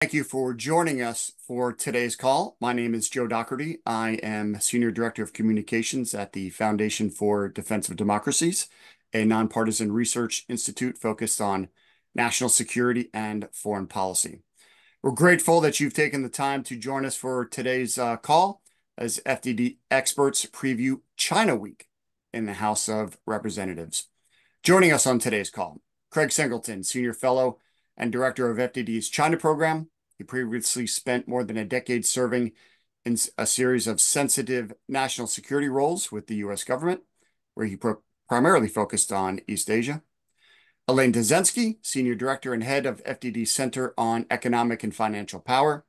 Thank you for joining us for today's call. My name is Joe Doherty. I am Senior Director of Communications at the Foundation for Defense of Democracies, a nonpartisan research institute focused on national security and foreign policy. We're grateful that you've taken the time to join us for today's call as FDD experts preview China Week in the House of Representatives. Joining us on today's call, Craig Singleton, Senior Fellow and Director of FDD's China Program. He previously spent more than a decade serving in a series of sensitive national security roles with the U.S. government, where he primarily focused on East Asia. Elaine Dezenski, Senior Director and Head of FDD's Center on Economic and Financial Power.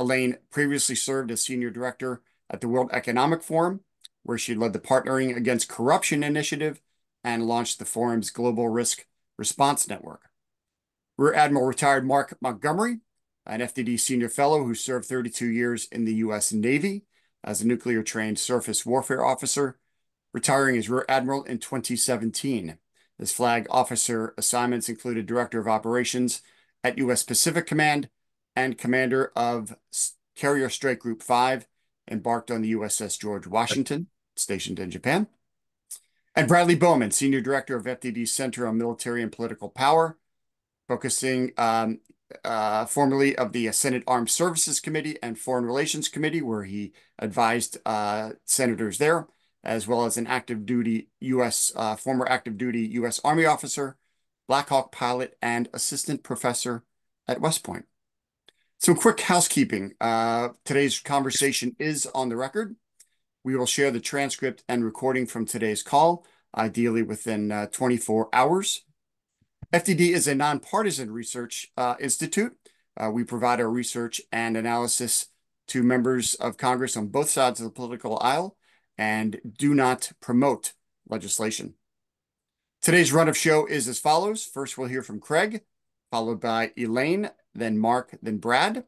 Elaine previously served as Senior Director at the World Economic Forum, where she led the Partnering Against Corruption initiative and launched the forum's Global Risk Response Network. Rear Admiral retired Mark Montgomery, an FDD senior fellow who served 32 years in the U.S. Navy as a nuclear-trained surface warfare officer, retiring as Rear Admiral in 2017. His flag officer assignments included Director of Operations at U.S. Pacific Command and Commander of Carrier Strike Group 5, embarked on the USS George Washington, stationed in Japan. And Bradley Bowman, Senior Director of FDD's Center on Military and Political Power, focusing formerly of the Senate Armed Services Committee and Foreign Relations Committee, where he advised senators there, as well as an former active duty U.S. Army officer, Black Hawk pilot, and assistant professor at West Point. Some quick housekeeping. Today's conversation is on the record. We will share the transcript and recording from today's call, ideally within 24 hours. FDD is a nonpartisan research institute. We provide our research and analysis to members of Congress on both sides of the political aisle and do not promote legislation. Today's run of show is as follows. First, we'll hear from Craig, followed by Elaine, then Mark, then Brad.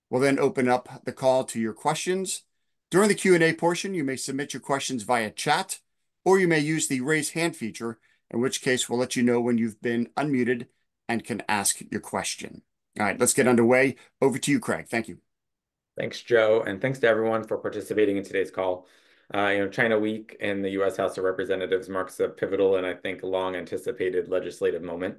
We'll then open up the call to your questions. During the Q&A portion, you may submit your questions via chat, or you may use the raise hand feature, in which case we'll let you know when you've been unmuted and can ask your question. All right, let's get underway. Over to you, Craig. Thank you. Thanks, Joe, and thanks to everyone for participating in today's call. China Week in the U.S. House of Representatives marks a pivotal and I think long-anticipated legislative moment.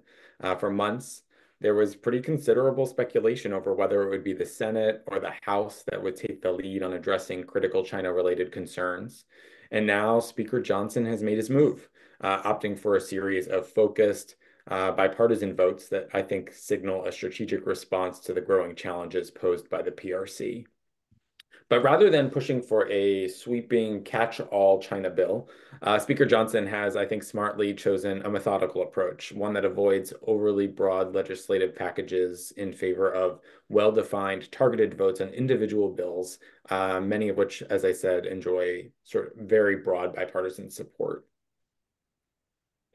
For months, there was pretty considerable speculation over whether it would be the Senate or the House that would take the lead on addressing critical China-related concerns. And now Speaker Johnson has made his move, opting for a series of focused, bipartisan votes that I think signal a strategic response to the growing challenges posed by the PRC. But rather than pushing for a sweeping catch-all China bill, Speaker Johnson has, I think, smartly chosen a methodical approach, one that avoids overly broad legislative packages in favor of well-defined, targeted votes on individual bills, many of which, as I said, enjoy sort of very broad bipartisan support.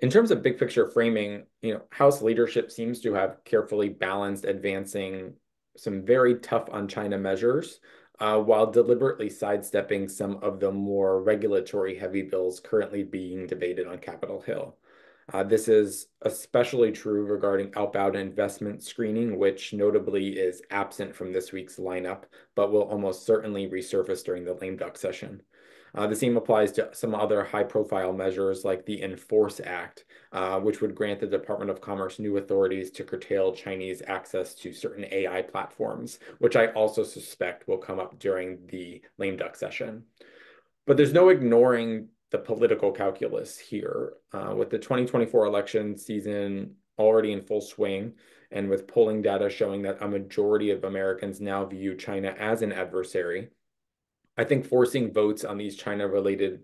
In terms of big picture framing, House leadership seems to have carefully balanced advancing some very tough on China measures, while deliberately sidestepping some of the more regulatory-heavy bills currently being debated on Capitol Hill. This is especially true regarding outbound investment screening, which notably is absent from this week's lineup, but will almost certainly resurface during the lame duck session. The same applies to some other high-profile measures like the Enforce Act, which would grant the Department of Commerce new authorities to curtail Chinese access to certain AI platforms, which I also suspect will come up during the lame duck session. But there's no ignoring the political calculus here. With the 2024 election season already in full swing, and with polling data showing that a majority of Americans now view China as an adversary, I think forcing votes on these China-related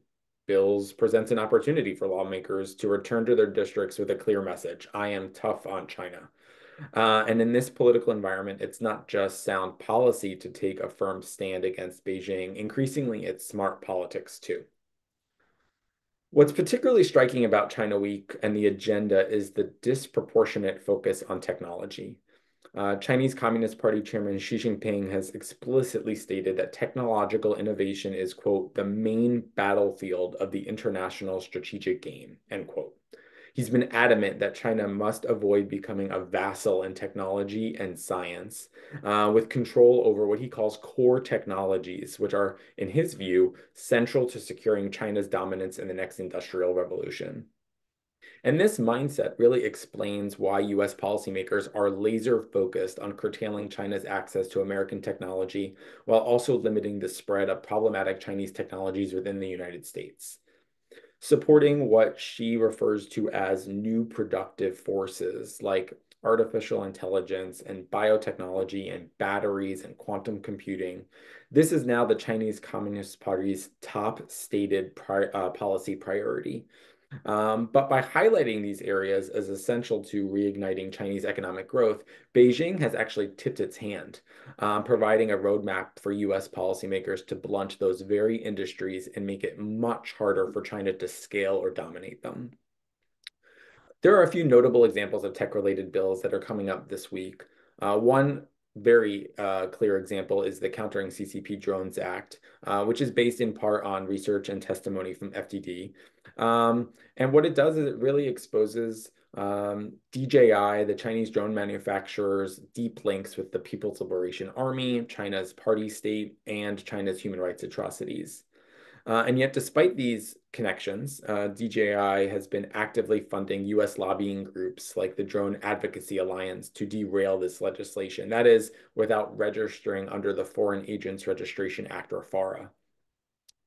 bills presents an opportunity for lawmakers to return to their districts with a clear message: I am tough on China. And in this political environment, it's not just sound policy to take a firm stand against Beijing. Increasingly, it's smart politics too. What's particularly striking about China Week and the agenda is the disproportionate focus on technology. Chinese Communist Party Chairman Xi Jinping has explicitly stated that technological innovation is, quote, the main battlefield of the international strategic game, end quote. He's been adamant that China must avoid becoming a vassal in technology and science, with control over what he calls core technologies, which are, in his view, central to securing China's dominance in the next industrial revolution. And this mindset really explains why US policymakers are laser focused on curtailing China's access to American technology while also limiting the spread of problematic Chinese technologies within the United States. Supporting what she refers to as new productive forces like artificial intelligence and biotechnology and batteries and quantum computing. This is now the Chinese Communist Party's top stated policy priority. But by highlighting these areas as essential to reigniting Chinese economic growth, Beijing has actually tipped its hand, providing a roadmap for US policymakers to blunt those very industries and make it much harder for China to scale or dominate them. There are a few notable examples of tech-related bills that are coming up this week. One very clear example is the Countering CCP Drones Act, which is based in part on research and testimony from FDD. And what it does is it really exposes DJI, the Chinese drone manufacturer's deep links with the People's Liberation Army, China's party state, and China's human rights atrocities. And yet, despite these connections, DJI has been actively funding US lobbying groups like the Drone Advocacy Alliance to derail this legislation. That is, without registering under the Foreign Agents Registration Act, or FARA.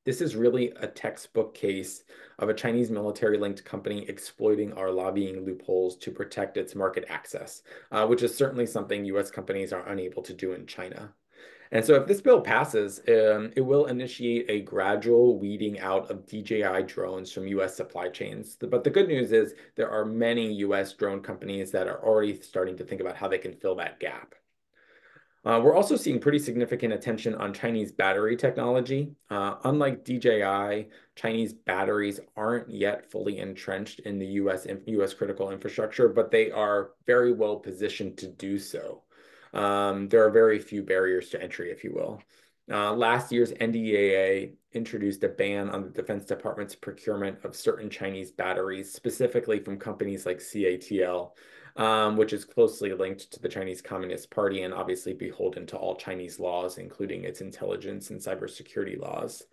This is really a textbook case of a Chinese military-linked company exploiting our lobbying loopholes to protect its market access, which is certainly something US companies are unable to do in China. And so if this bill passes, it will initiate a gradual weeding out of DJI drones from US supply chains. But the good news is there are many US drone companies that are already starting to think about how they can fill that gap. We're also seeing pretty significant attention on Chinese battery technology. Unlike DJI, Chinese batteries aren't yet fully entrenched in the US critical infrastructure, but they are very well positioned to do so. There are very few barriers to entry, if you will. Last year's NDAA introduced a ban on the Defense Department's procurement of certain Chinese batteries, specifically from companies like CATL, which is closely linked to the Chinese Communist Party and obviously beholden to all Chinese laws, including its intelligence and cybersecurity laws.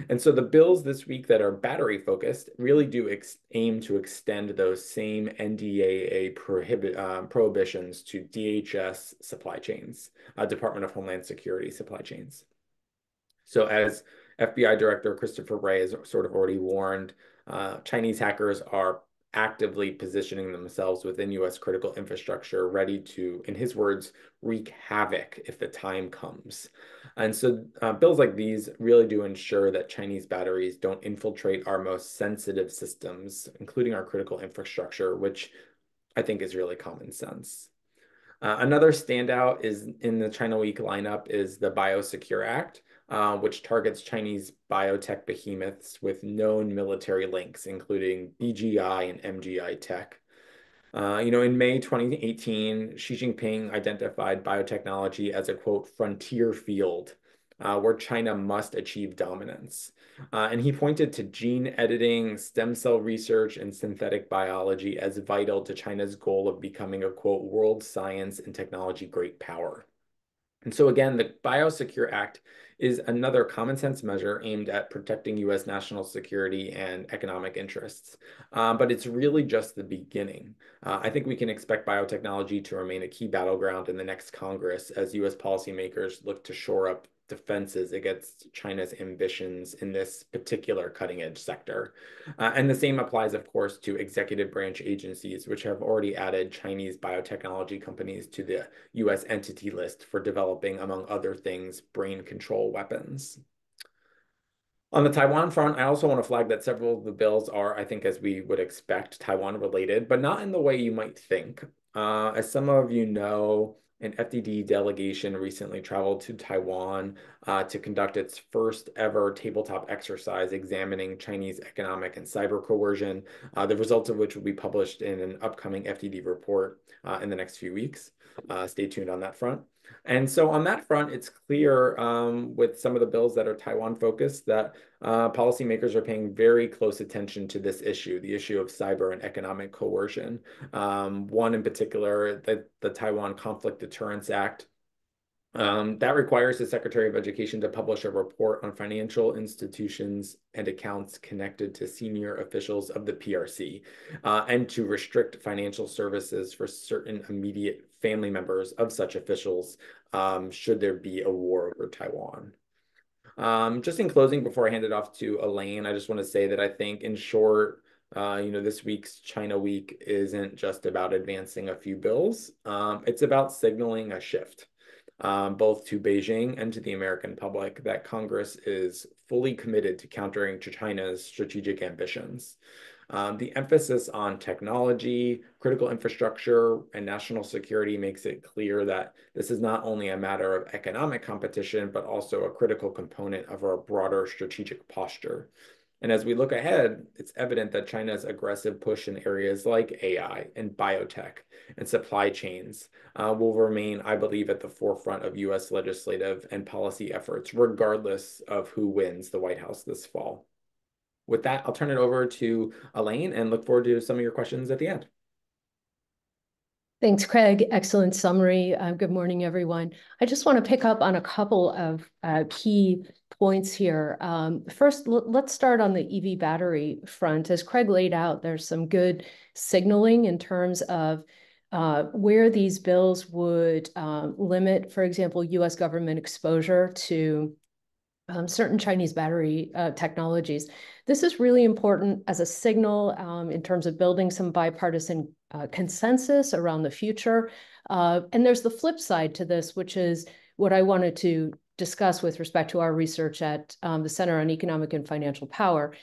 And so the bills this week that are battery focused really do aim to extend those same NDAA prohibitions to DHS supply chains, Department of Homeland Security supply chains. So as FBI Director Christopher Wray has sort of already warned, Chinese hackers are actively positioning themselves within US critical infrastructure, ready to, in his words, wreak havoc if the time comes. And so bills like these really do ensure that Chinese batteries don't infiltrate our most sensitive systems, including our critical infrastructure, which I think is really common sense. Another standout is in the China Week lineup is the Biosecure Act, which targets Chinese biotech behemoths with known military links, including BGI and MGI Tech. In May 2018, Xi Jinping identified biotechnology as a, quote, frontier field, where China must achieve dominance. And he pointed to gene editing, stem cell research, and synthetic biology as vital to China's goal of becoming a, quote, world science and technology great power. And so again, the Biosecure Act is another common sense measure aimed at protecting US national security and economic interests. But it's really just the beginning. I think we can expect biotechnology to remain a key battleground in the next Congress as US policymakers look to shore up defenses against China's ambitions in this particular cutting edge sector. And the same applies, of course, to executive branch agencies, which have already added Chinese biotechnology companies to the US entity list for developing, among other things, brain control weapons. On the Taiwan front, I also want to flag that several of the bills are, I think, as we would expect, Taiwan related, but not in the way you might think. As some of you know, an FDD delegation recently traveled to Taiwan to conduct its first ever tabletop exercise examining Chinese economic and cyber coercion, the results of which will be published in an upcoming FDD report in the next few weeks. Stay tuned on that front. And so on that front, it's clear with some of the bills that are Taiwan focused that policymakers are paying very close attention to this issue, the issue of cyber and economic coercion. One in particular, the Taiwan Conflict Deterrence Act. That requires the Secretary of Education to publish a report on financial institutions and accounts connected to senior officials of the PRC, and to restrict financial services for certain immediate family members of such officials, should there be a war over Taiwan. Just in closing, before I hand it off to Elaine, I just want to say that I think, in short, this week's China Week isn't just about advancing a few bills. It's about signaling a shift, both to Beijing and to the American public, that Congress is fully committed to countering China's strategic ambitions. The emphasis on technology, critical infrastructure, and national security makes it clear that this is not only a matter of economic competition, but also a critical component of our broader strategic posture. And as we look ahead, it's evident that China's aggressive push in areas like AI and biotech and supply chains will remain, I believe, at the forefront of U.S. legislative and policy efforts, regardless of who wins the White House this fall. With that, I'll turn it over to Elaine and look forward to some of your questions at the end. Thanks, Craig. Excellent summary. Good morning, everyone. I just want to pick up on a couple of key points here. First, let's start on the EV battery front. As Craig laid out, there's some good signaling in terms of where these bills would limit, for example, U.S. government exposure to certain Chinese battery technologies. This is really important as a signal in terms of building some bipartisan consensus around the future. And there's the flip side to this, which is what I wanted to discuss with respect to our research at the Center on Economic and Financial Power.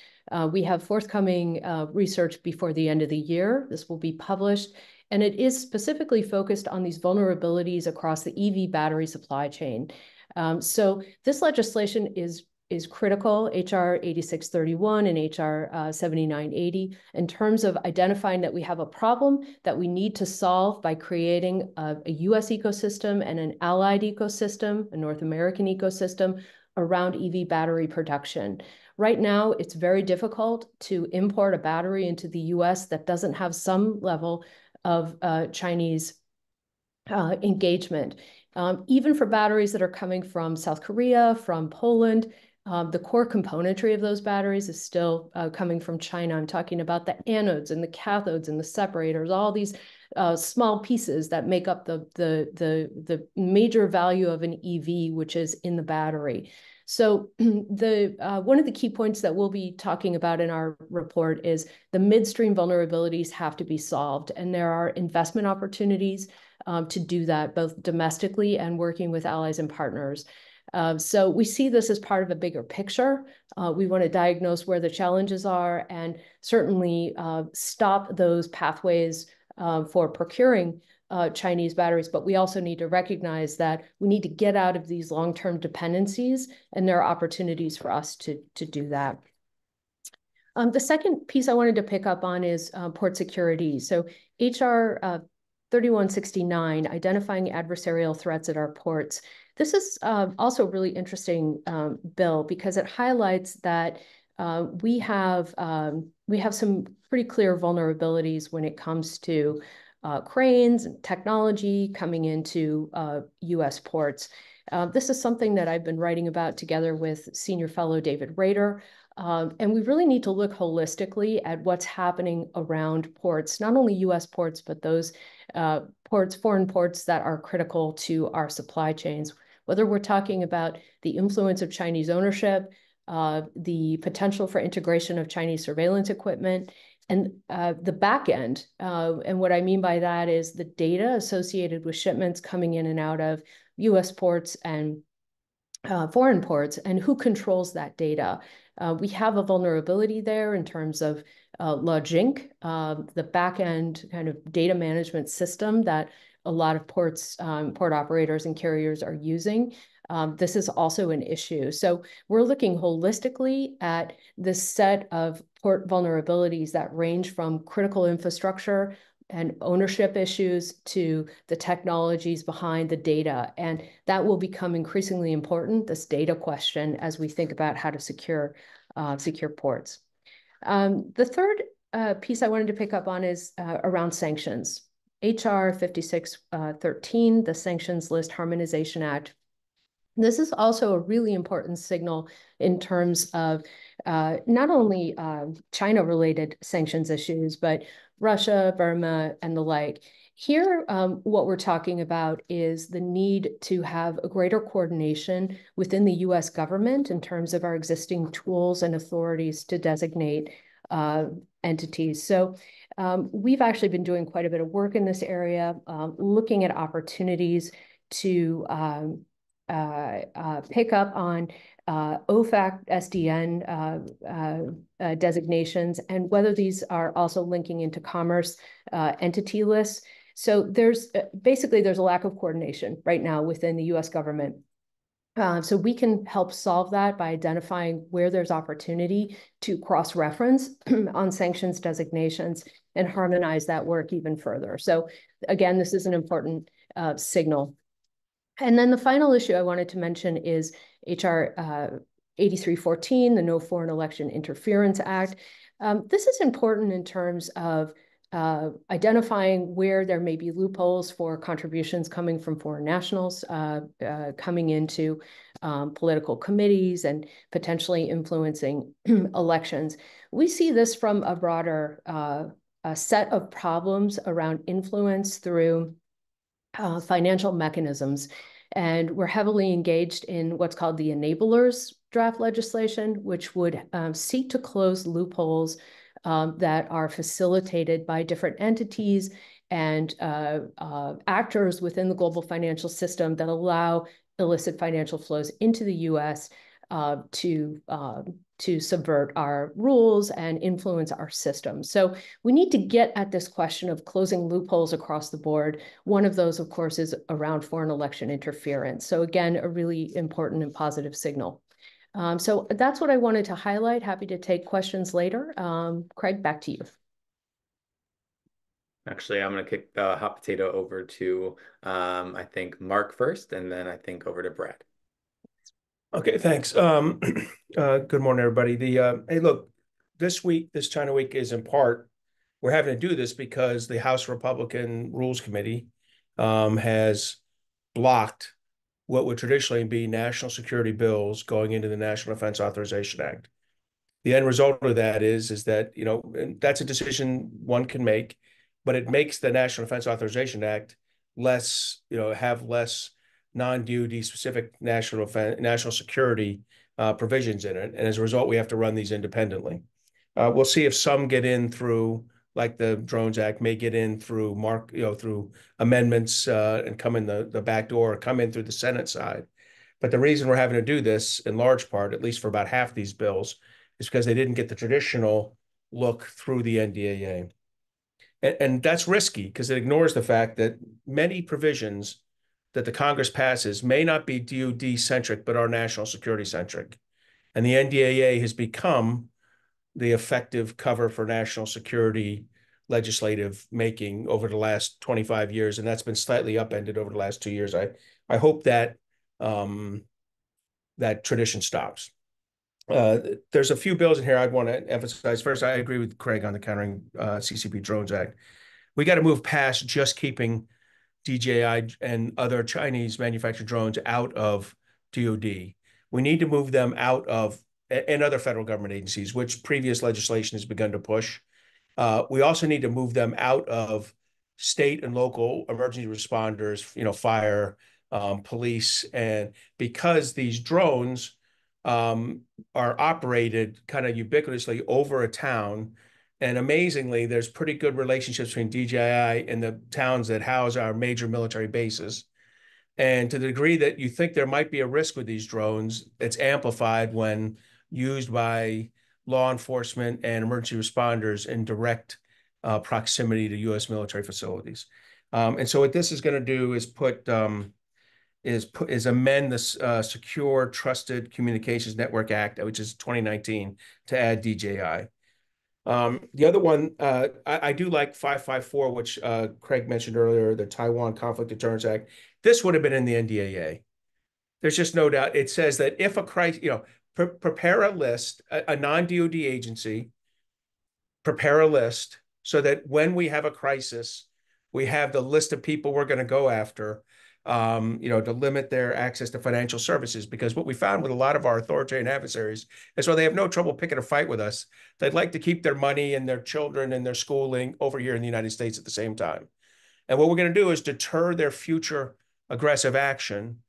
We have forthcoming research before the end of the year. This will be published, and it is specifically focused on these vulnerabilities across the EV battery supply chain. So this legislation is critical, HR 8631 and HR 7980, in terms of identifying that we have a problem that we need to solve by creating a U.S. ecosystem and an allied ecosystem, a North American ecosystem around EV battery production. Right now, it's very difficult to import a battery into the U.S. that doesn't have some level of Chinese engagement. Even for batteries that are coming from South Korea, from Poland, the core componentry of those batteries is still coming from China. I'm talking about the anodes and the cathodes and the separators, all these small pieces that make up the major value of an EV, which is in the battery. So one of the key points that we'll be talking about in our report is the midstream vulnerabilities have to be solved, and there are investment opportunities to do that, both domestically and working with allies and partners. So we see this as part of a bigger picture. We want to diagnose where the challenges are and certainly stop those pathways for procuring Chinese batteries, but we also need to recognize that we need to get out of these long-term dependencies, and there are opportunities for us to do that. The second piece I wanted to pick up on is port security. So HR 3169, identifying adversarial threats at our ports. This is also a really interesting bill because it highlights that we have some pretty clear vulnerabilities when it comes to cranes and technology coming into U.S. ports. This is something that I've been writing about together with senior fellow David Rader. And we really need to look holistically at what's happening around ports, not only U.S. ports, but those ports, foreign ports that are critical to our supply chains, whether we're talking about the influence of Chinese ownership, the potential for integration of Chinese surveillance equipment, and the back end. And what I mean by that is the data associated with shipments coming in and out of U.S. ports and foreign ports, and who controls that data. We have a vulnerability there in terms of LogInc, the back-end kind of data management system that a lot of ports, port operators and carriers are using. This is also an issue. So we're looking holistically at this set of port vulnerabilities that range from critical infrastructure and ownership issues to the technologies behind the data. And that will become increasingly important, this data question, as we think about how to secure ports. The third piece I wanted to pick up on is around sanctions. HR 5613, the Sanctions List Harmonization Act. This is also a really important signal in terms of not only China-related sanctions issues, but Russia, Burma, and the like. Here, what we're talking about is the need to have a greater coordination within the U.S. government in terms of our existing tools and authorities to designate entities. So we've actually been doing quite a bit of work in this area, looking at opportunities to pick up on OFAC SDN designations, and whether these are also linking into commerce entity lists. So there's a lack of coordination right now within the U.S. government. So we can help solve that by identifying where there's opportunity to cross-reference on sanctions designations and harmonize that work even further. So again, this is an important signal. And then the final issue I wanted to mention is HR 8314, the No Foreign Election Interference Act. This is important in terms of identifying where there may be loopholes for contributions coming from foreign nationals coming into political committees and potentially influencing elections. We see this from a broader set of problems around influence through financial mechanisms. And we're heavily engaged in what's called the enablers draft legislation, which would seek to close loopholes that are facilitated by different entities and actors within the global financial system that allow illicit financial flows into the U.S. To subvert our rules and influence our system. So we need to get at this question of closing loopholes across the board. One of those, of course, is around foreign election interference. So again, a really important and positive signal. So that's what I wanted to highlight. Happy to take questions later. Craig, back to you. Actually, I'm going to kick the hot potato over to, I think, Mark first, and then I think over to Brad. Okay, thanks. Good morning, everybody. Hey, look, this China week is in part, we're having to do this because the House Republican Rules Committee has blocked what would traditionally be national security bills going into the National Defense Authorization Act. The end result of that is that, that's a decision one can make, but it makes the National Defense Authorization Act have less non-DoD specific national security provisions in it. And as a result, we have to run these independently. We'll see if some get in through, like the Drones Act may get in through through amendments and come in the back door, or come in through the Senate side. But the reason we're having to do this, in large part, at least for about half these bills, is because they didn't get the traditional look through the NDAA. And that's risky because it ignores the fact that many provisions that the Congress passes may not be DoD-centric, but are national security-centric. And the NDAA has become the effective cover for national security legislative making over the last 25 years, and that's been slightly upended over the last 2 years. I hope that that tradition stops. There's a few bills in here I'd want to emphasize. First, I agree with Craig on the Countering CCP Drones Act. We got to move past just keeping DJI and other Chinese manufactured drones out of DoD. We need to move them out of, and other federal government agencies, which previous legislation has begun to push. We also need to move them out of state and local emergency responders, fire, police, and because these drones are operated kind of ubiquitously over a town. And amazingly, there's pretty good relationships between DJI and the towns that house our major military bases. And to the degree that you think there might be a risk with these drones, it's amplified when used by law enforcement and emergency responders in direct proximity to U.S. military facilities. And so what this is going to do is amend the Secure Trusted Communications Network Act, which is 2019, to add DJI. The other one, I do like 554, which Craig mentioned earlier, the Taiwan Conflict Deterrence Act. This would have been in the NDAA. There's just no doubt. It says that if a crisis, prepare a list, a non-DoD agency, prepare a list so that when we have a crisis, we have the list of people we're going to go after, to limit their access to financial services. Because what we found with a lot of our authoritarian adversaries is while they have no trouble picking a fight with us, they'd like to keep their money and their children and their schooling over here in the United States at the same time. And what we're going to do is deter their future aggressive action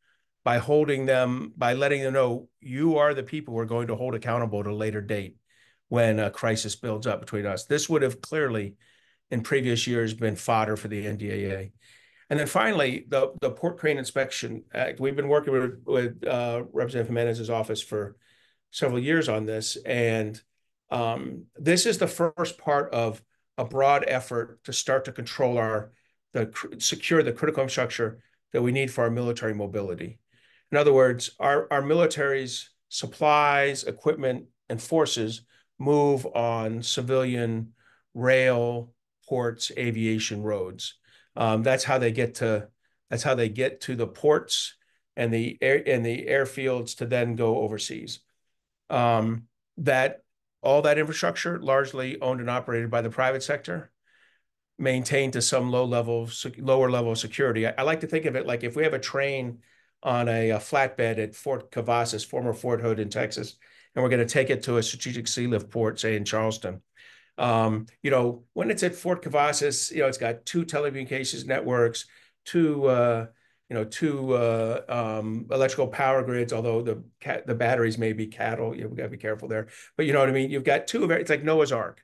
by letting them know you are the people we're going to hold accountable at a later date when a crisis builds up between us. This would have clearly in previous years been fodder for the NDAA. And then finally, the Port Crane Inspection Act. We've been working with Representative Jimenez's office for several years on this. And this is the first part of a broad effort to start to control secure the critical infrastructure that we need for our military mobility. In other words, our military's supplies, equipment, and forces move on civilian rail, ports, aviation, roads. That's how they get to the ports and the airfields to then go overseas. That all that infrastructure largely owned and operated by the private sector, maintained to some lower level of security. I like to think of it like if we have a train on a flatbed at Fort Cavazos, former Fort Hood in Texas, and we're going to take it to a strategic sea lift port, say in Charleston. When it's at Fort Cavazos, it's got two telecommunications networks, two electrical power grids, although the batteries may be cattle. We got to be careful there. But you know what I mean? You've got it's like Noah's Ark.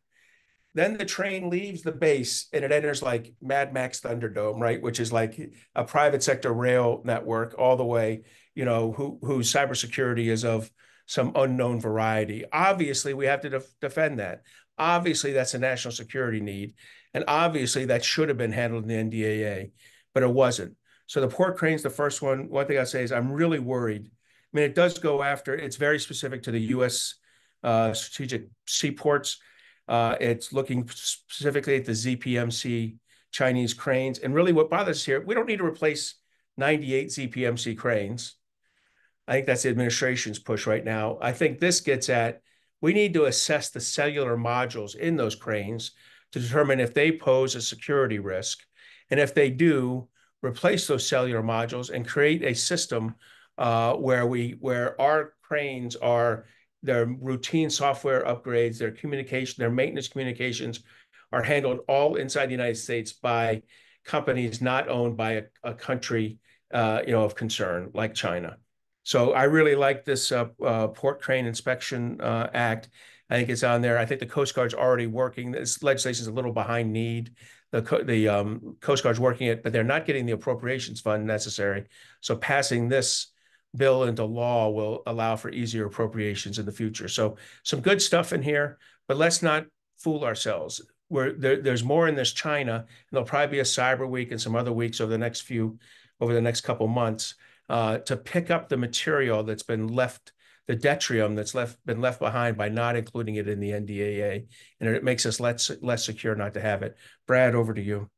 Then the train leaves the base and it enters like Mad Max Thunderdome, right? Which is like a private sector rail network all the way, whose cybersecurity is of some unknown variety. Obviously, we have to defend that. Obviously, that's a national security need. And obviously, that should have been handled in the NDAA, but it wasn't. So the port crane's the first one. One thing I'll say is I'm really worried. I mean, it does go after, it's very specific to the U.S. Strategic seaports. It's looking specifically at the ZPMC Chinese cranes. And really what bothers us here, we don't need to replace 98 ZPMC cranes. I think that's the administration's push right now. I think this gets at, we need to assess the cellular modules in those cranes to determine if they pose a security risk. And if they do, replace those cellular modules and create a system where our cranes are, their routine software upgrades, their communication, their maintenance communications are handled all inside the United States by companies not owned by a country, of concern like China. So I really like this Port Crane Inspection Act. I think it's on there. I think the Coast Guard's already working. This legislation is a little behind need. The Coast Guard's working it, but they're not getting the appropriations fund necessary. So passing this bill into law will allow for easier appropriations in the future. So some good stuff in here, but let's not fool ourselves. There's more in this China, and there'll probably be a cyber week and some other weeks over the next couple months to pick up the material that's been left, the detritum that's been left behind by not including it in the NDAA, and it makes us less secure not to have it. Brad, over to you.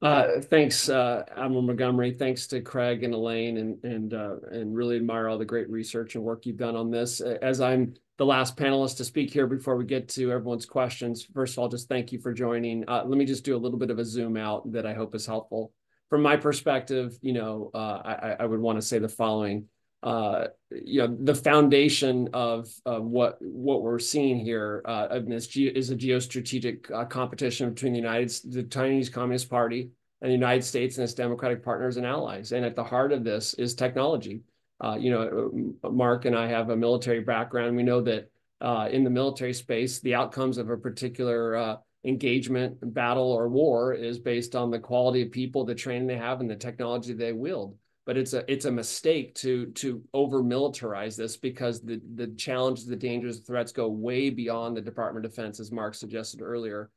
Thanks, Admiral Montgomery. Thanks to Craig and Elaine, and really admire all the great research and work you've done on this. As I'm the last panelist to speak here before we get to everyone's questions, first of all, just thank you for joining. Let me just do a little bit of a zoom out that I hope is helpful. From my perspective, I would want to say the following. The foundation of what we're seeing here is a geostrategic competition between the Chinese Communist Party and the United States and its democratic partners and allies. And at the heart of this is technology. Mark and I have a military background. We know that in the military space, the outcomes of a particular engagement, battle, or war is based on the quality of people, the training they have, and the technology they wield. But it's a mistake to over militarize this, because the challenges, the dangers, the threats go way beyond the Department of Defense, as Mark suggested earlier.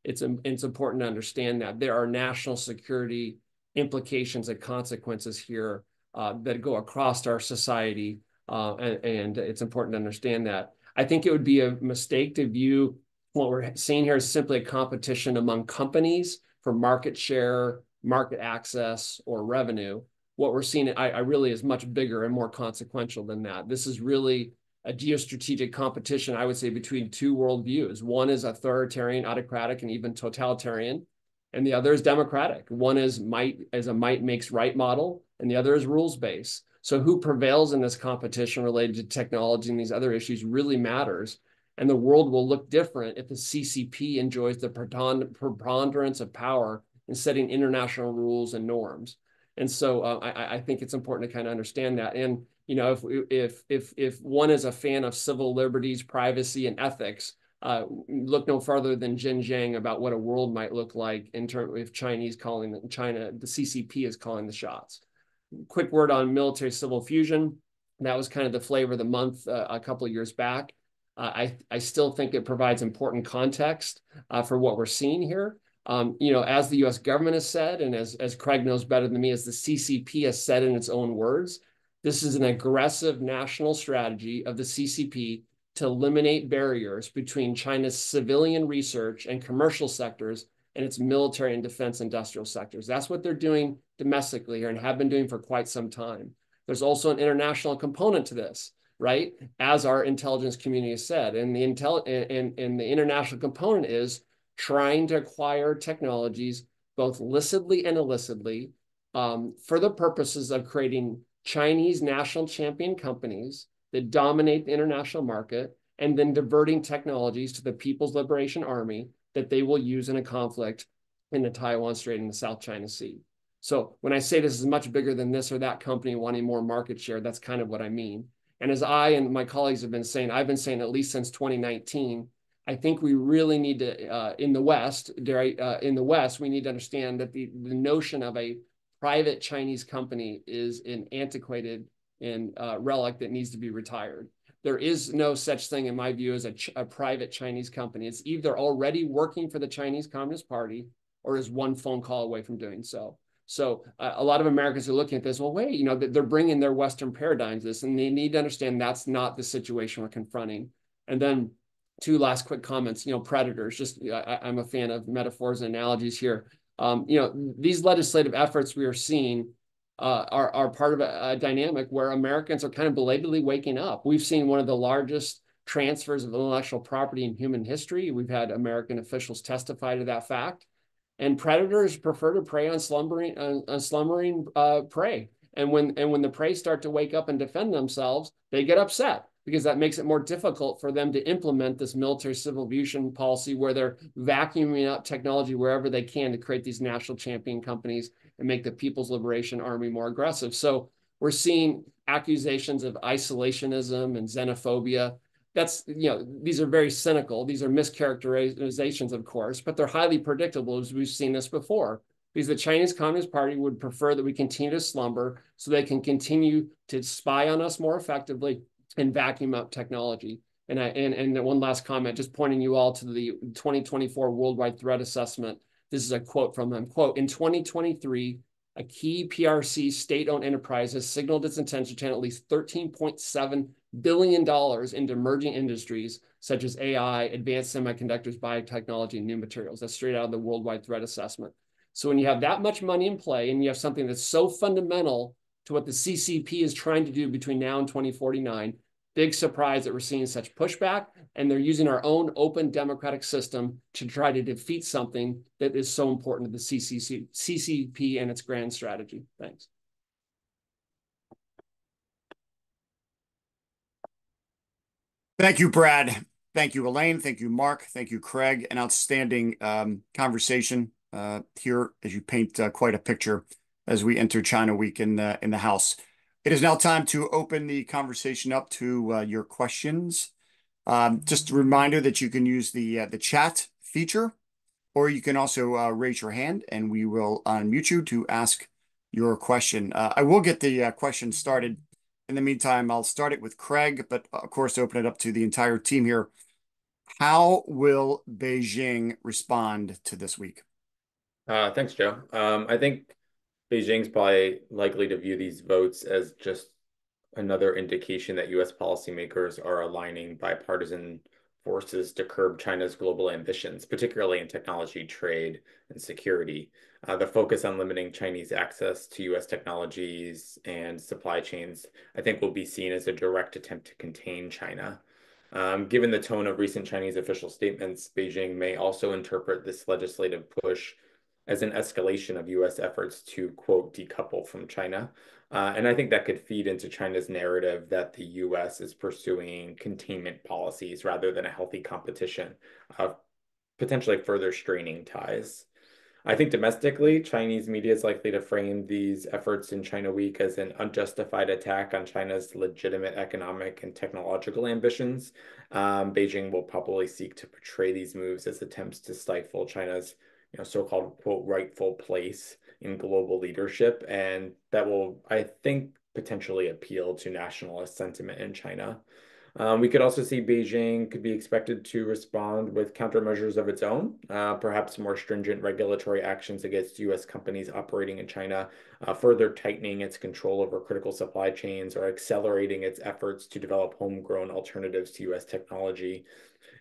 It's important to understand that there are national security implications and consequences here that go across our society, and it's important to understand that. I think it would be a mistake to view what we're seeing here as simply a competition among companies for market share, market access, or revenue. What we're seeing, I really is much bigger and more consequential than that. This is really a geostrategic competition, I would say, between two worldviews. One is authoritarian, autocratic, and even totalitarian, and the other is democratic. One is a might makes right model, and the other is rules-based. So who prevails in this competition related to technology and these other issues really matters. And the world will look different if the CCP enjoys the preponderance of power in setting international rules and norms. And so I think it's important to kind of understand that. And you know, if one is a fan of civil liberties, privacy, and ethics, look no further than Jin Jiang about what a world might look like in terms of Chinese calling China, the CCP is calling the shots. Quick word on military civil fusion. That was kind of the flavor of the month a couple of years back. I still think it provides important context for what we're seeing here. You know, as the U.S. government has said, and as Craig knows better than me, as the CCP has said in its own words, this is an aggressive national strategy of the CCP to eliminate barriers between China's civilian research and commercial sectors and its military and defense industrial sectors. That's what they're doing domestically here and have been doing for quite some time. There's also an international component to this, right? As our intelligence community has said, and the international component is trying to acquire technologies, both licitly and illicitly, for the purposes of creating Chinese national champion companies that dominate the international market, and then diverting technologies to the People's Liberation Army that they will use in a conflict in the Taiwan Strait and the South China Sea. So when I say this is much bigger than this or that company wanting more market share, that's kind of what I mean. And as I and my colleagues have been saying, I've been saying at least since 2019, I think we really need to, in the West, we need to understand that the notion of a private Chinese company is an antiquated and relic that needs to be retired. There is no such thing, in my view, as a private Chinese company. It's either already working for the Chinese Communist Party or is one phone call away from doing so. So a lot of Americans are looking at this, well, wait, you know, they're bringing their Western paradigms this, and they need to understand that's not the situation we're confronting. And then two last quick comments, you know, predators, just I'm a fan of metaphors and analogies here. You know, these legislative efforts we are seeing are part of a dynamic where Americans are kind of belatedly waking up. We've seen one of the largest transfers of intellectual property in human history. We've had American officials testify to that fact. And predators prefer to prey on slumbering prey. And when the prey start to wake up and defend themselves, they get upset because that makes it more difficult for them to implement this military civil fusion policy where they're vacuuming up technology wherever they can to create these national champion companies and make the People's Liberation Army more aggressive. So we're seeing accusations of isolationism and xenophobia. That's, you know, these are very cynical. These are mischaracterizations, of course, but they're highly predictable, as we've seen this before, because the Chinese Communist Party would prefer that we continue to slumber so they can continue to spy on us more effectively and vacuum up technology. And one last comment, just pointing you all to the 2024 Worldwide Threat Assessment. This is a quote from them, quote, in 2023, a key PRC state-owned enterprise has signaled its intention to channel at least $13.7 billion into emerging industries such as AI, advanced semiconductors, biotechnology, and new materials. That's straight out of the Worldwide Threat Assessment. So when you have that much money in play and you have something that's so fundamental to what the CCP is trying to do between now and 2049, big surprise that we're seeing such pushback, and they're using our own open democratic system to try to defeat something that is so important to the CCP and its grand strategy. Thanks. Thank you, Brad. Thank you, Elaine. Thank you, Mark. Thank you, Craig. An outstanding conversation here as you paint quite a picture as we enter China Week in the House. It is now time to open the conversation up to your questions. Just a reminder that you can use the chat feature, or you can also raise your hand and we will unmute you to ask your question. I will get the question started. In the meantime, I'll start it with Craig, but of course, open it up to the entire team here. How will Beijing respond to this week? Thanks, Joe. I think Beijing's probably likely to view these votes as just another indication that U.S. policymakers are aligning bipartisan forces to curb China's global ambitions, particularly in technology, trade, and security. The focus on limiting Chinese access to U.S. technologies and supply chains, I think, will be seen as a direct attempt to contain China. Given the tone of recent Chinese official statements, Beijing may also interpret this legislative push as an escalation of U.S. efforts to, quote, decouple from China. And I think that could feed into China's narrative that the U.S. is pursuing containment policies rather than a healthy competition, potentially further straining ties. I think domestically, Chinese media is likely to frame these efforts in China Week as an unjustified attack on China's legitimate economic and technological ambitions. Beijing will probably seek to portray these moves as attempts to stifle China's, so-called, quote, rightful place in global leadership, and that will, I think, potentially appeal to nationalist sentiment in China. We could also see Beijing could be expected to respond with countermeasures of its own, perhaps more stringent regulatory actions against U.S. companies operating in China, further tightening its control over critical supply chains or accelerating its efforts to develop homegrown alternatives to U.S. technology.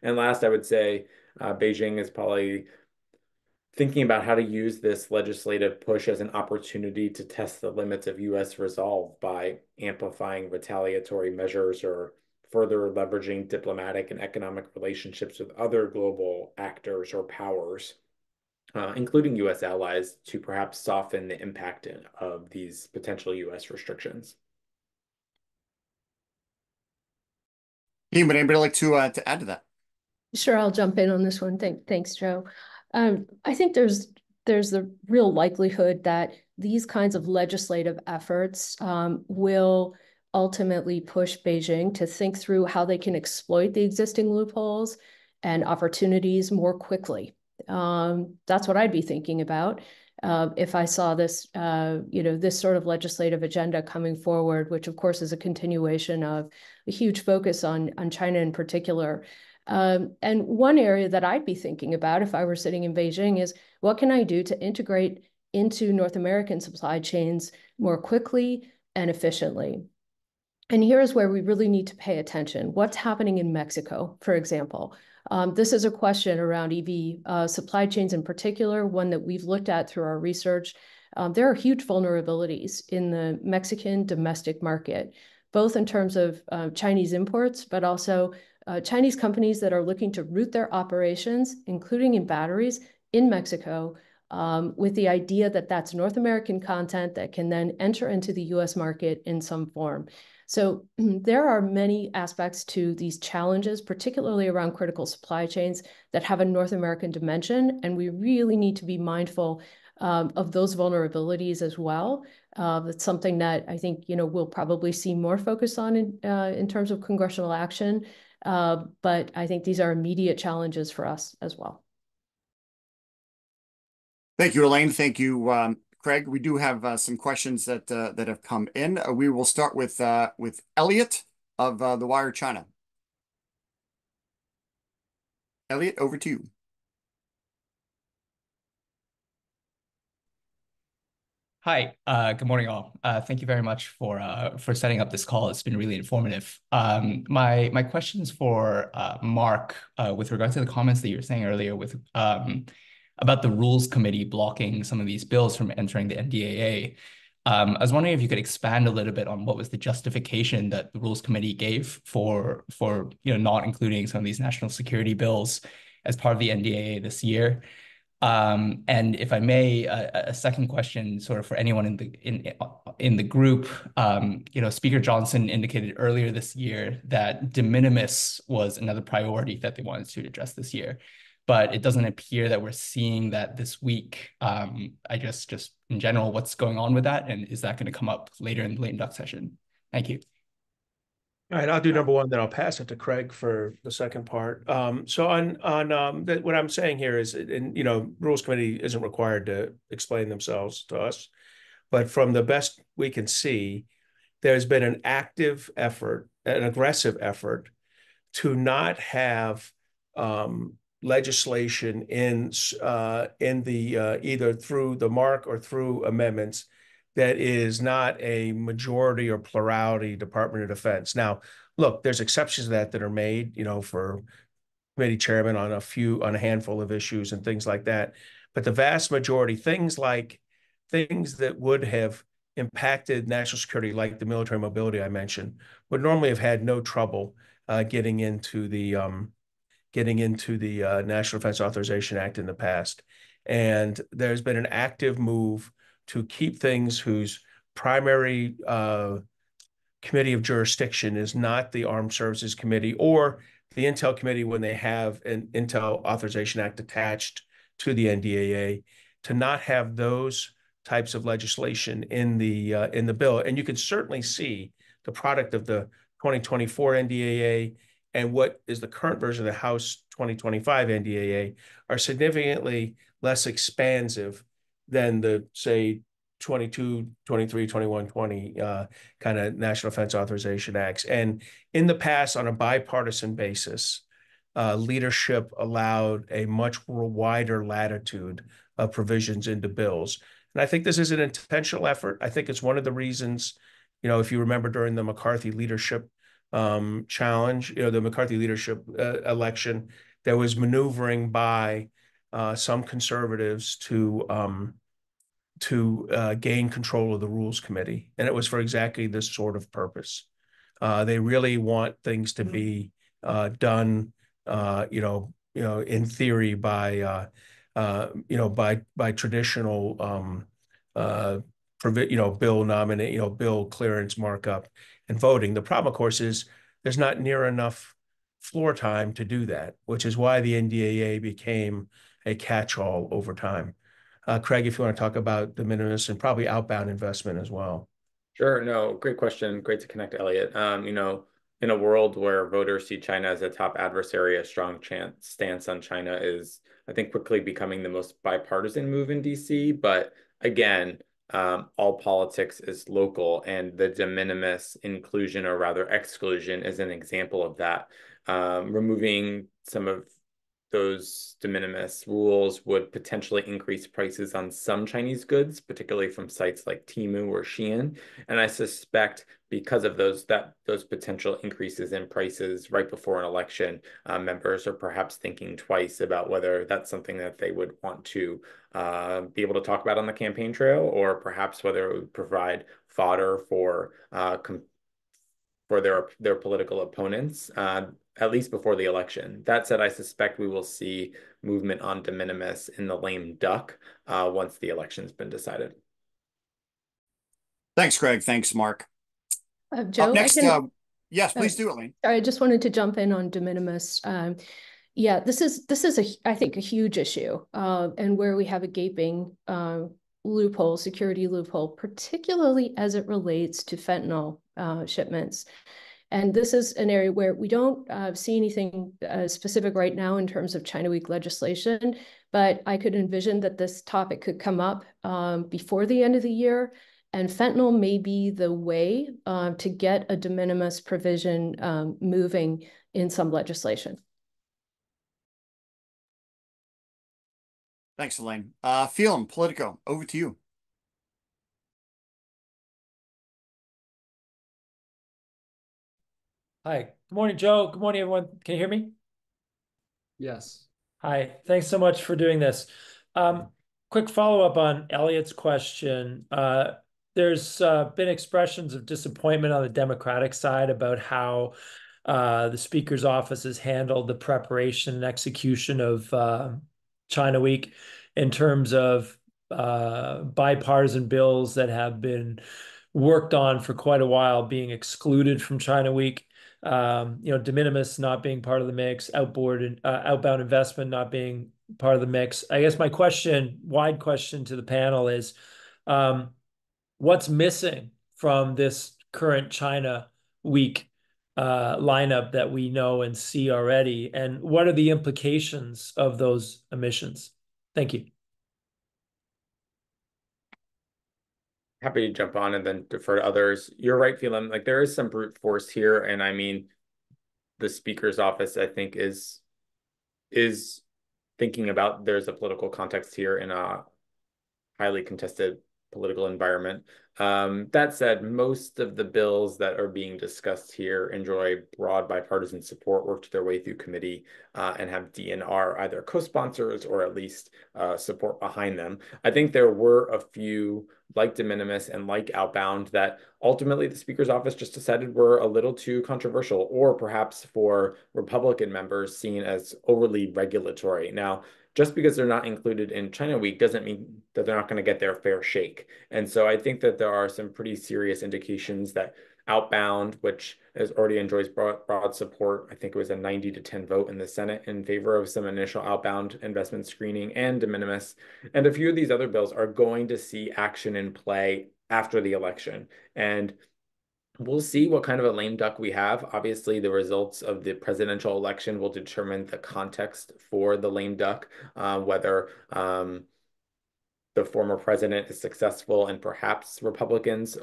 And last, I would say Beijing is probably thinking about how to use this legislative push as an opportunity to test the limits of U.S. resolve by amplifying retaliatory measures or further leveraging diplomatic and economic relationships with other global actors or powers, including U.S. allies, to perhaps soften the impact of these potential U.S. restrictions. Anybody like to add to that? Sure, I'll jump in on this one. Thanks, Joe. I think there's the real likelihood that these kinds of legislative efforts will ultimately push Beijing to think through how they can exploit the existing loopholes and opportunities more quickly. That's what I'd be thinking about if I saw this, this sort of legislative agenda coming forward, which of course is a continuation of a huge focus on China in particular. And one area that I'd be thinking about if I were sitting in Beijing is what can I do to integrate into North American supply chains more quickly and efficiently? And here's where we really need to pay attention. What's happening in Mexico, for example? This is a question around EV supply chains in particular, one that we've looked at through our research. There are huge vulnerabilities in the Mexican domestic market, both in terms of Chinese imports, but also Chinese companies that are looking to root their operations, including in batteries, in Mexico, with the idea that that's North American content that can then enter into the US market in some form. So there are many aspects to these challenges, particularly around critical supply chains, that have a North American dimension, and we really need to be mindful of those vulnerabilities as well. That's something that I think we'll probably see more focus on in terms of congressional action, but I think these are immediate challenges for us as well. Thank you, Elaine. Thank you, Craig. We do have some questions that have come in. We will start with Elliot of The Wire China. Elliot, over to you. Hi, good morning, all. Thank you very much for setting up this call. It's been really informative. My questions for Mark with regard to the comments that you were saying earlier with about the Rules Committee blocking some of these bills from entering the NDAA. I was wondering if you could expand a little bit on what was the justification that the Rules Committee gave for not including some of these national security bills as part of the NDAA this year. And if I may, a second question, sort of for anyone in the group, Speaker Johnson indicated earlier this year that de minimis was another priority that they wanted to address this year, but it doesn't appear that we're seeing that this week. I guess just in general, what's going on with that, and is that going to come up later in the late induct session? Thank you. All right, I'll do number one, then I'll pass it to Craig for the second part. So on what I'm saying here is, Rules Committee isn't required to explain themselves to us, but from the best we can see, there's been an active effort, an aggressive effort, to not have legislation in the either through the mark or through amendments that is not a majority or plurality Department of Defense. Now, look, there's exceptions to that are made, for committee chairman on a handful of issues and things like that. But the vast majority, things that would have impacted national security, like the military mobility I mentioned, would normally have had no trouble getting into the National Defense Authorization Act in the past. And there's been an active move to keep things whose primary committee of jurisdiction is not the Armed Services Committee or the Intel Committee when they have an Intel Authorization Act attached to the NDAA, to not have those types of legislation in the bill. And you can certainly see the product of the 2024 NDAA and what is the current version of the House 2025 NDAA are significantly less expansive than the, say, 22, 23, 21, 20 kind of National Defense Authorization Acts. And in the past, on a bipartisan basis, leadership allowed a much wider latitude of provisions into bills. And I think this is an intentional effort. I think it's one of the reasons, if you remember during the McCarthy leadership challenge, the McCarthy leadership election, there was maneuvering by some conservatives to gain control of the Rules Committee. And it was for exactly this sort of purpose. They really want things to be done, in theory by traditional bill clearance, markup, and voting. The problem, of course, is there's not near enough floor time to do that, which is why the NDAA became a catch-all over time. Craig, if you want to talk about de minimis and probably outbound investment as well. Sure. No, great question. Great to connect, Elliot. In a world where voters see China as a top adversary, a strong stance on China is, I think, quickly becoming the most bipartisan move in DC. But again, all politics is local, and the de minimis inclusion, or rather exclusion, is an example of that. Removing some of those de minimis rules would potentially increase prices on some Chinese goods, particularly from sites like Temu or Shein. And I suspect because of those potential increases in prices right before an election, members are perhaps thinking twice about whether that's something that they would want to be able to talk about on the campaign trail, or perhaps whether it would provide fodder for their political opponents, at least before the election. That said, I suspect we will see movement on de minimis in the lame duck once the election's been decided. Thanks, Craig. Thanks, Mark. Joe, Up next, yes, please do, Elaine. I just wanted to jump in on de minimis. Yeah, this is I think, a huge issue, and where we have a gaping loophole, security loophole, particularly as it relates to fentanyl shipments. And this is an area where we don't see anything specific right now in terms of China Week legislation, but I could envision that this topic could come up before the end of the year. And fentanyl may be the way to get a de minimis provision moving in some legislation. Thanks, Elaine. Phelan, Politico, over to you. Hi. Good morning, Joe. Good morning, everyone. Can you hear me? Yes. Hi. Thanks so much for doing this. Quick follow-up on Elliot's question. There's been expressions of disappointment on the Democratic side about how the Speaker's office has handled the preparation and execution of China Week in terms of bipartisan bills that have been worked on for quite a while being excluded from China Week. De minimis not being part of the mix, outbound investment not being part of the mix. I guess my wide question to the panel is, what's missing from this current China Week lineup that we know and see already, and what are the implications of those omissions? Thank you. Happy to jump on and then defer to others. You're right, Phelan. Like, there is some brute force here, and I mean, the Speaker's office, I think, is thinking about there's a political context here in a highly contested political environment. That said, most of the bills that are being discussed here enjoy broad bipartisan support, worked their way through committee, and have DNR either co-sponsors or at least support behind them. I think there were a few like de minimis and like outbound that ultimately the Speaker's office just decided were a little too controversial, or perhaps for Republican members seen as overly regulatory. Now, just because they're not included in China Week doesn't mean that they're not going to get their fair shake. And so I think that there are some pretty serious indications that outbound, which has already enjoys broad support. I think it was a 90-10 vote in the Senate in favor of some initial outbound investment screening and de minimis. And a few of these other bills are going to see action in play after the election. And we'll see what kind of a lame duck we have. Obviously, the results of the presidential election will determine the context for the lame duck, whether the former president is successful and perhaps Republicans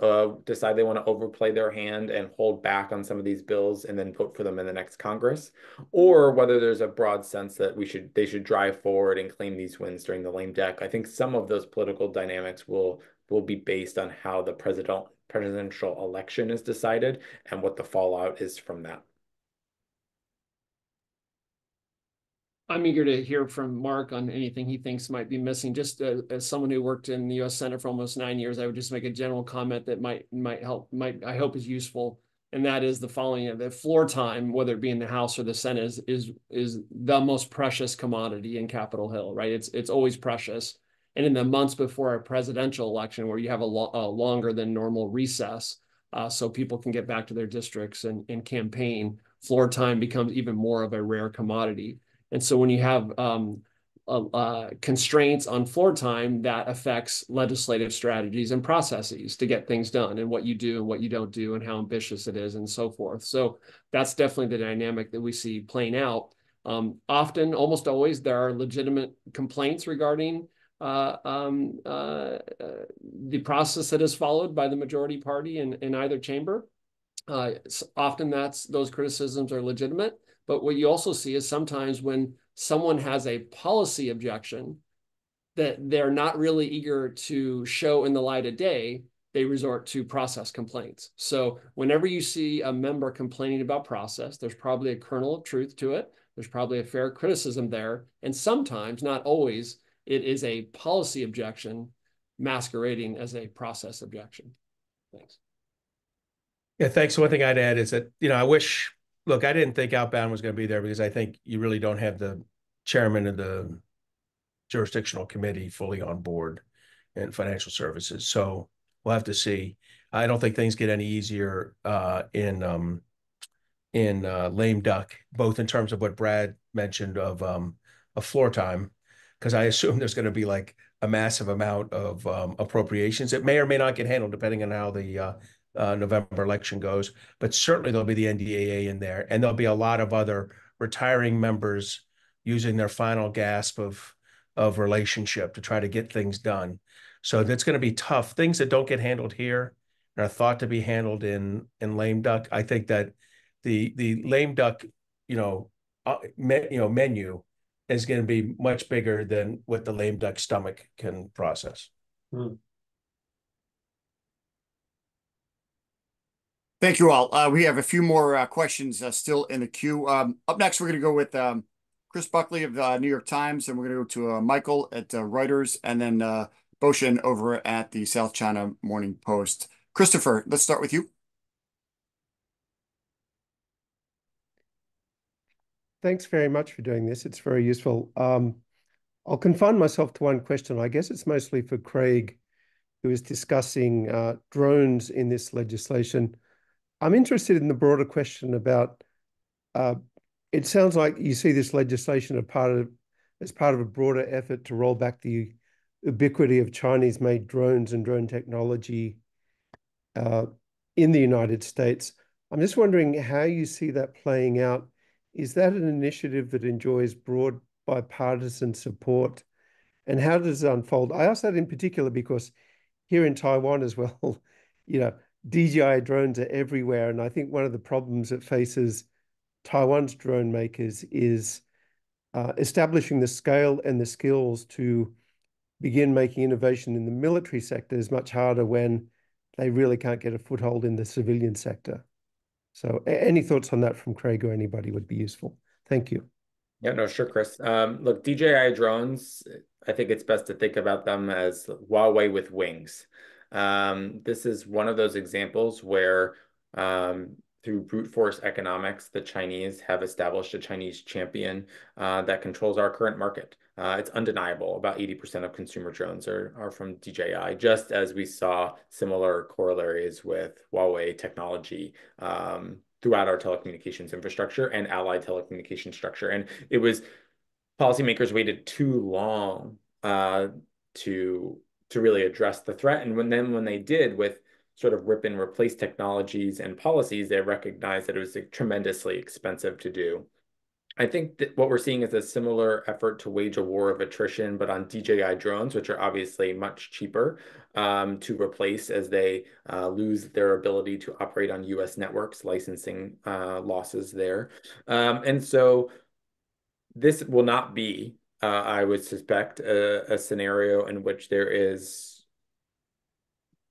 decide they want to overplay their hand and hold back on some of these bills and then vote for them in the next Congress, or whether there's a broad sense that they should drive forward and claim these wins during the lame duck. I think some of those political dynamics will be based on how the presidential election is decided and what the fallout is from that. I'm eager to hear from Mark on anything he thinks might be missing. Just as someone who worked in the U.S. Senate for almost 9 years, I would just make a general comment that might help, I hope is useful, and that is the following: that floor time, whether it be in the House or the Senate, is the most precious commodity in Capitol Hill, right? It's always precious, and in the months before a presidential election, where you have a longer than normal recess, so people can get back to their districts and campaign, floor time becomes even more of a rare commodity. And so when you have constraints on floor time, that affects legislative strategies and processes to get things done, and what you do and what you don't do and how ambitious it is and so forth. So that's definitely the dynamic that we see playing out. Often, almost always, there are legitimate complaints regarding the process that is followed by the majority party in either chamber. Often those criticisms are legitimate. But what you also see is sometimes when someone has a policy objection that they're not really eager to show in the light of day, they resort to process complaints. So whenever you see a member complaining about process, there's probably a kernel of truth to it. There's probably a fair criticism there. And sometimes, not always, it is a policy objection masquerading as a process objection. Thanks. Yeah, thanks. One thing I'd add is that, look, I didn't think outbound was going to be there because I think you really don't have the chairman of the jurisdictional committee fully on board in financial services. So we'll have to see. I don't think things get any easier in lame duck, both in terms of what Brad mentioned of floor time, because I assume there's going to be like a massive amount of appropriations. It may or may not get handled depending on how the November election goes, but certainly there'll be the NDAA in there, and there'll be a lot of other retiring members using their final gasp of relationship to try to get things done. So that's going to be tough. Things that don't get handled here and are thought to be handled in lame duck. I think that the lame duck, menu is going to be much bigger than what the lame duck stomach can process. Thank you all. We have a few more questions still in the queue. Up next, we're going to go with Chris Buckley of the New York Times, and we're going to go to Michael at Reuters, and then Bowman over at the South China Morning Post. Christopher, let's start with you. Thanks very much for doing this. It's very useful. I'll confine myself to one question. I guess it's mostly for Craig, who is discussing drones in this legislation. I'm interested in the broader question about, it sounds like you see this legislation as part of a broader effort to roll back the ubiquity of Chinese-made drones and drone technology in the United States. I'm just wondering how you see that playing out. Is that an initiative that enjoys broad bipartisan support? And how does it unfold? I ask that in particular because here in Taiwan as well, DJI drones are everywhere. And I think one of the problems that faces Taiwan's drone makers is establishing the scale and the skills to begin making innovation in the military sector is much harder when they really can't get a foothold in the civilian sector. So any thoughts on that from Craig or anybody would be useful. Thank you. Yeah, no, sure, Chris. Look, DJI drones, I think it's best to think about them as Huawei with wings. This is one of those examples where through brute force economics, the Chinese have established a Chinese champion that controls our current market. It's undeniable. About 80% of consumer drones are from DJI, just as we saw similar corollaries with Huawei technology throughout our telecommunications infrastructure and allied telecommunication structure. And it was policymakers waited too long to really address the threat. And when they did with sort of rip and replace technologies and policies, they recognized that it was tremendously expensive to do. I think that what we're seeing is a similar effort to wage a war of attrition, but on DJI drones, which are obviously much cheaper to replace as they lose their ability to operate on U.S. networks, licensing losses there. And so this will not be, I would suspect, a scenario in which there is,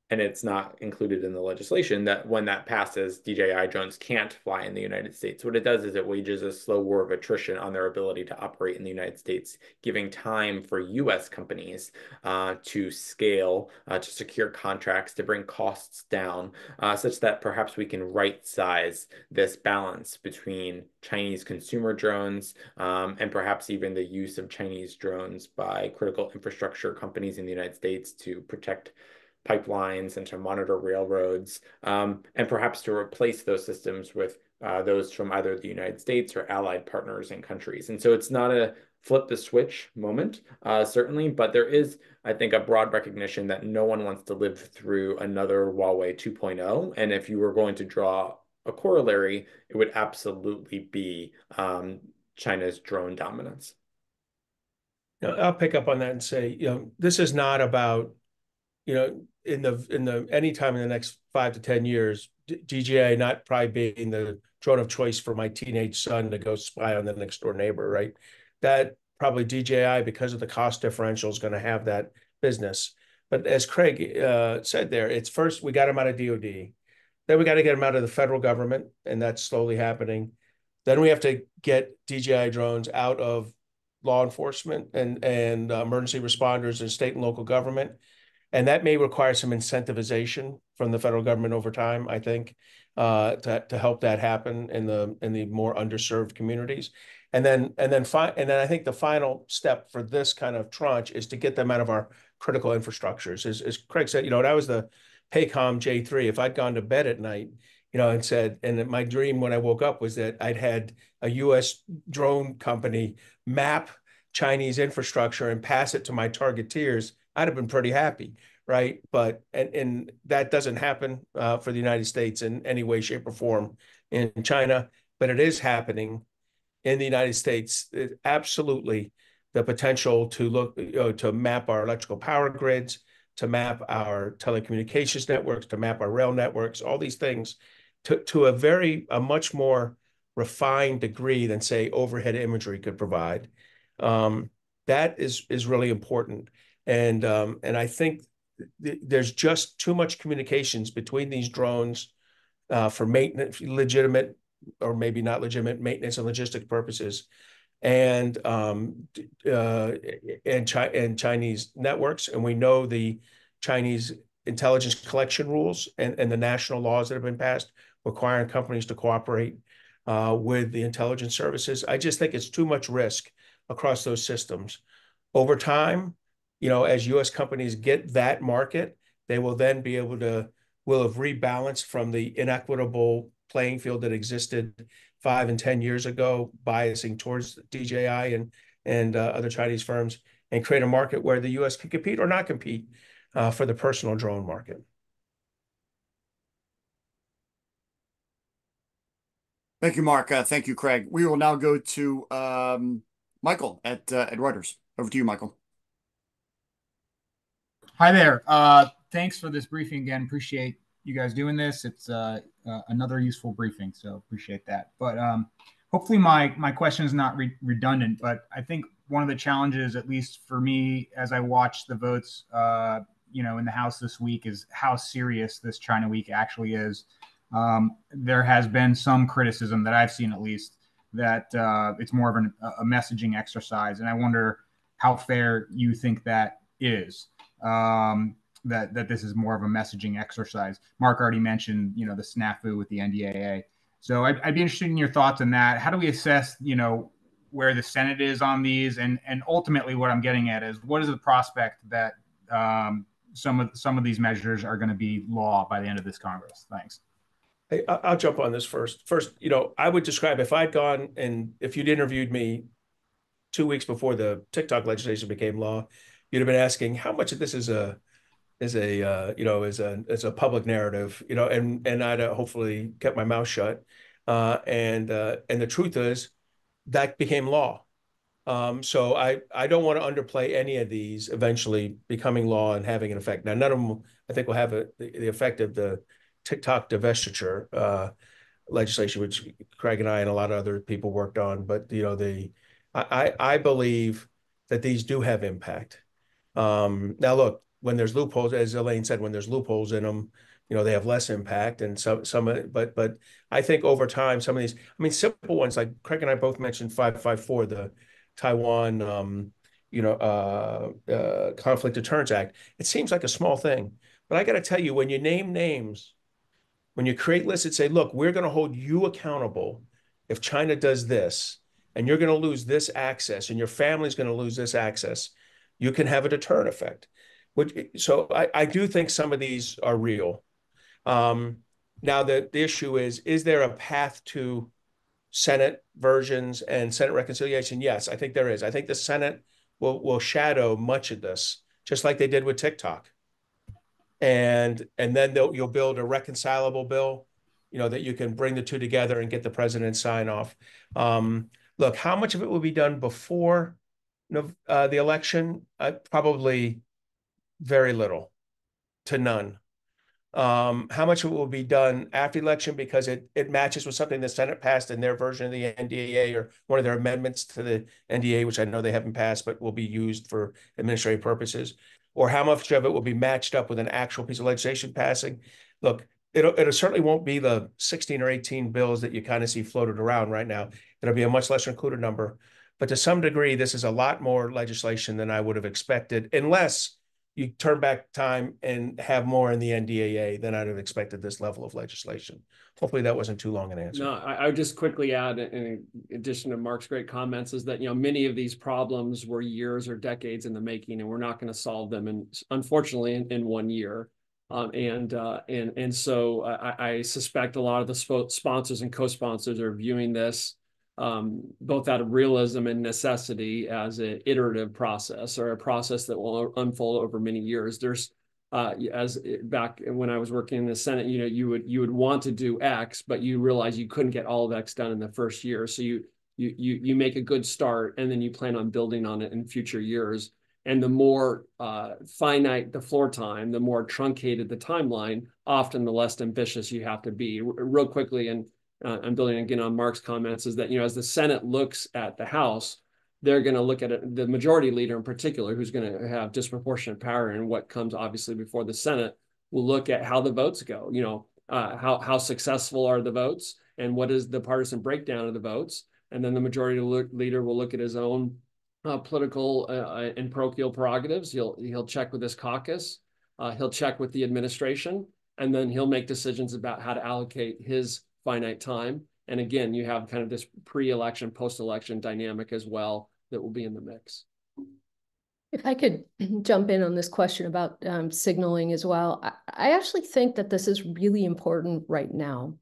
and it's not included in the legislation, that when that passes, DJI drones can't fly in the United States. What it does is it wages a slow war of attrition on their ability to operate in the United States, giving time for U.S. companies to scale, to secure contracts, to bring costs down, such that perhaps we can right-size this balance between Chinese consumer drones and perhaps even the use of Chinese drones by critical infrastructure companies in the United States to protect pipelines and to monitor railroads, and perhaps to replace those systems with those from either the United States or allied partners and countries. And so it's not a flip the switch moment, certainly, but there is, I think, a broad recognition that no one wants to live through another Huawei 2.0. And if you were going to draw a corollary, it would absolutely be China's drone dominance. I'll pick up on that and say, this is not about, in the anytime in the next 5 to 10 years, DJI not probably being the drone of choice for my teenage son to go spy on the next door neighbor, right? That probably DJI, because of the cost differential, is going to have that business. But as Craig said there, it's first we got him out of DoD, then we got to get him out of the federal government, and that's slowly happening. Then we have to get DJI drones out of law enforcement and emergency responders and state and local government. And that may require some incentivization from the federal government over time, I think, to help that happen in the more underserved communities. And then I think the final step for this kind of tranche is to get them out of our critical infrastructures. As Craig said, that was the Paycom J3. If I'd gone to bed at night, and said, and my dream when I woke up was that I'd had a U.S. drone company map Chinese infrastructure and pass it to my targeteers, I'd have been pretty happy, right? But and that doesn't happen for the United States in any way, shape, or form in China, but it is happening in the United States. Absolutely, the potential to look to map our electrical power grids, to map our telecommunications networks, to map our rail networks, all these things, to a much more refined degree than, say, overhead imagery could provide. That is really important. And I think there's just too much communications between these drones for maintenance, legitimate or maybe not legitimate maintenance and logistics purposes, and Chinese networks. And we know the Chinese intelligence collection rules and the national laws that have been passed requiring companies to cooperate with the intelligence services. I just think it's too much risk across those systems. Over time, as U.S. companies get that market, they will then be able to, will have rebalanced from the inequitable playing field that existed 5 and 10 years ago, biasing towards DJI and other Chinese firms, and create a market where the U.S. can compete or not compete for the personal drone market. Thank you, Mark. Thank you, Craig. We will now go to Michael at Reuters. Over to you, Michael. Hi there. Thanks for this briefing again. Appreciate you guys doing this. It's another useful briefing, so appreciate that. But hopefully my question is not redundant, but I think one of the challenges, at least for me, as I watch the votes, in the House this week, is how serious this China week actually is. There has been some criticism that I've seen, at least, that it's more of a messaging exercise, and I wonder how fair you think that is. That this is more of a messaging exercise. Mark already mentioned, the snafu with the NDAA. So I'd be interested in your thoughts on that. How do we assess, where the Senate is on these, and ultimately what I'm getting at is, what is the prospect that some of these measures are going to be law by the end of this Congress? Thanks. Hey, I'll jump on this first. First, I would describe, if I'd gone and if you'd interviewed me 2 weeks before the TikTok legislation became law, you'd have been asking how much of this is a public narrative, and I'd hopefully kept my mouth shut. And the truth is that became law. So I don't want to underplay any of these eventually becoming law and having an effect. Now, none of them I think will have the effect of the TikTok divestiture legislation, which Craig and I and a lot of other people worked on. But I believe that these do have impact. Now, look, when there's loopholes, as Elaine said, when there's loopholes in them, they have less impact. And but I think over time, some of these, simple ones like Craig and I both mentioned 554, the Taiwan, Conflict Deterrence Act. It seems like a small thing, but I got to tell you, when you name names, when you create lists that say, look, we're going to hold you accountable if China does this, and you're going to lose this access, and your family's going to lose this access, you can have a deterrent effect. So I do think some of these are real. Now, the issue is there a path to Senate versions and Senate reconciliation? Yes, I think there is. I think the Senate will shadow much of this, just like they did with TikTok. And then you'll build a reconcilable bill, that you can bring the two together and get the president's sign off. Look, how much of it will be done before the election? Probably very little to none. How much of it will be done after the election because it matches with something the Senate passed in their version of the NDAA or one of their amendments to the NDAA, which I know they haven't passed, but will be used for administrative purposes, or how much of it will be matched up with an actual piece of legislation passing. Look, it certainly won't be the 16 or 18 bills that you kind of see floated around right now. It'll be a much lesser included number. But to some degree, this is a lot more legislation than I would have expected, unless you turn back time and have more in the NDAA than I'd have expected this level of legislation. Hopefully that wasn't too long an answer. No, I would just quickly add, in addition to Mark's great comments, is that, many of these problems were years or decades in the making, and we're not going to solve them, unfortunately, in 1 year. So I suspect a lot of the sponsors and co-sponsors are viewing this both out of realism and necessity as an iterative process, or a process that will unfold over many years. There's as back when I was working in the Senate, you would want to do X, but you realize you couldn't get all of X done in the first year. So you make a good start, and then you plan on building on it in future years. And the more finite the floor time, the more truncated the timeline, often the less ambitious you have to be. Real quickly, and I'm building again on Mark's comments, is that, as the Senate looks at the House, they're going to look at it, the majority leader in particular, who's going to have disproportionate power in what comes obviously before the Senate, will look at how the votes go, how successful are the votes, and what is the partisan breakdown of the votes. And then the majority leader will look at his own political and parochial prerogatives. He'll check with his caucus, he'll check with the administration, and then he'll make decisions about how to allocate his finite time. And again, you have kind of this pre-election, post-election dynamic as well that will be in the mix. If I could jump in on this question about signaling as well, I actually think that this is really important right now.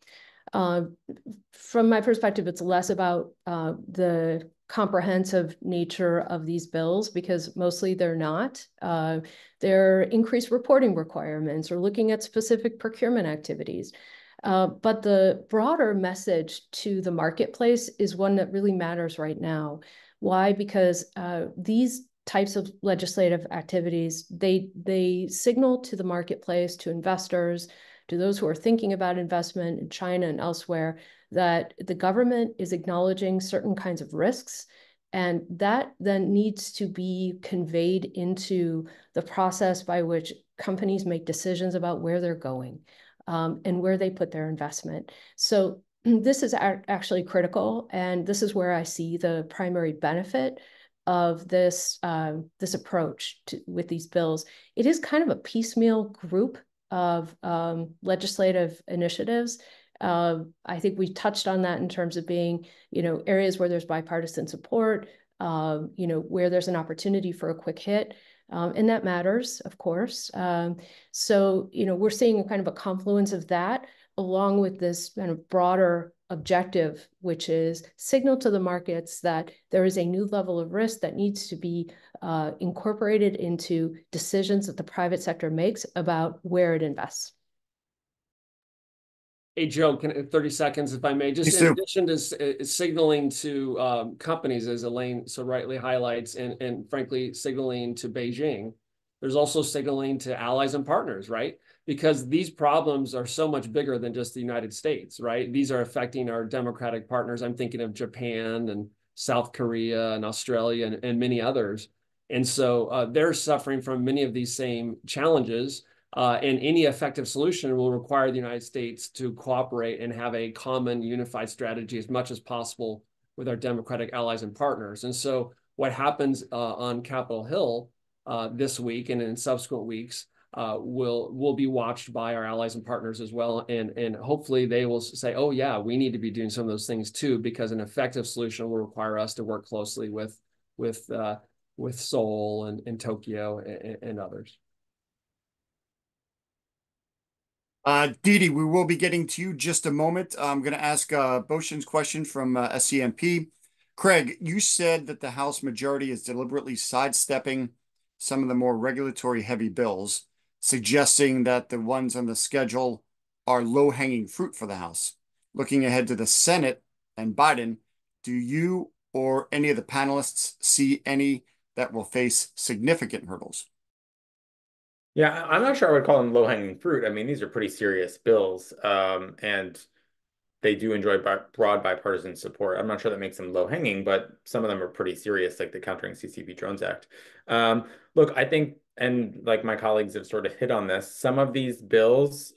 From my perspective, it's less about the comprehensive nature of these bills, because mostly they're not. They're increased reporting requirements or looking at specific procurement activities. But the broader message to the marketplace is one that really matters right now. Why? Because these types of legislative activities, they signal to the marketplace, to investors, to those who are thinking about investment in China and elsewhere, that the government is acknowledging certain kinds of risks And that then needs to be conveyed into the process by which companies make decisions about where they're going and where they put their investment. So this is actually critical, and this is where I see the primary benefit of this approach with these bills. It is kind of a piecemeal group of legislative initiatives. I think we touched on that in terms of being, areas where there's bipartisan support, where there's an opportunity for a quick hit. And that matters, of course. So, we're seeing kind of a confluence of that along with this kind of broader objective, which is signal to the markets that there is a new level of risk that needs to be incorporated into decisions that the private sector makes about where it invests. Hey, Joe, 30 seconds, if I may, just in addition to signaling to companies, as Elaine so rightly highlights, and frankly, signaling to Beijing, there's also signaling to allies and partners, right? Because these problems are so much bigger than just the United States, right? These are affecting our democratic partners. I'm thinking of Japan and South Korea and Australia and many others. And so they're suffering from many of these same challenges. And any effective solution will require the United States to cooperate and have a common unified strategy as much as possible with our democratic allies and partners. And so what happens on Capitol Hill this week and in subsequent weeks will be watched by our allies and partners as well. And hopefully they will say, oh, yeah, we need to be doing some of those things too, because an effective solution will require us to work closely with Seoul and Tokyo and others. Didi, we will be getting to you just a moment. I'm going to ask Boshin's question from SCMP. Craig, you said that the House majority is deliberately sidestepping some of the more regulatory heavy bills, suggesting that the ones on the schedule are low-hanging fruit for the House. Looking ahead to the Senate and Biden, do you or any of the panelists see any that will face significant hurdles? Yeah, I'm not sure I would call them low-hanging fruit. I mean, these are pretty serious bills, and they do enjoy broad bipartisan support. I'm not sure that makes them low-hanging, but some of them are pretty serious, like the Countering CCP Drones Act. Look, I think, and like my colleagues have sort of hit on this, some of these bills,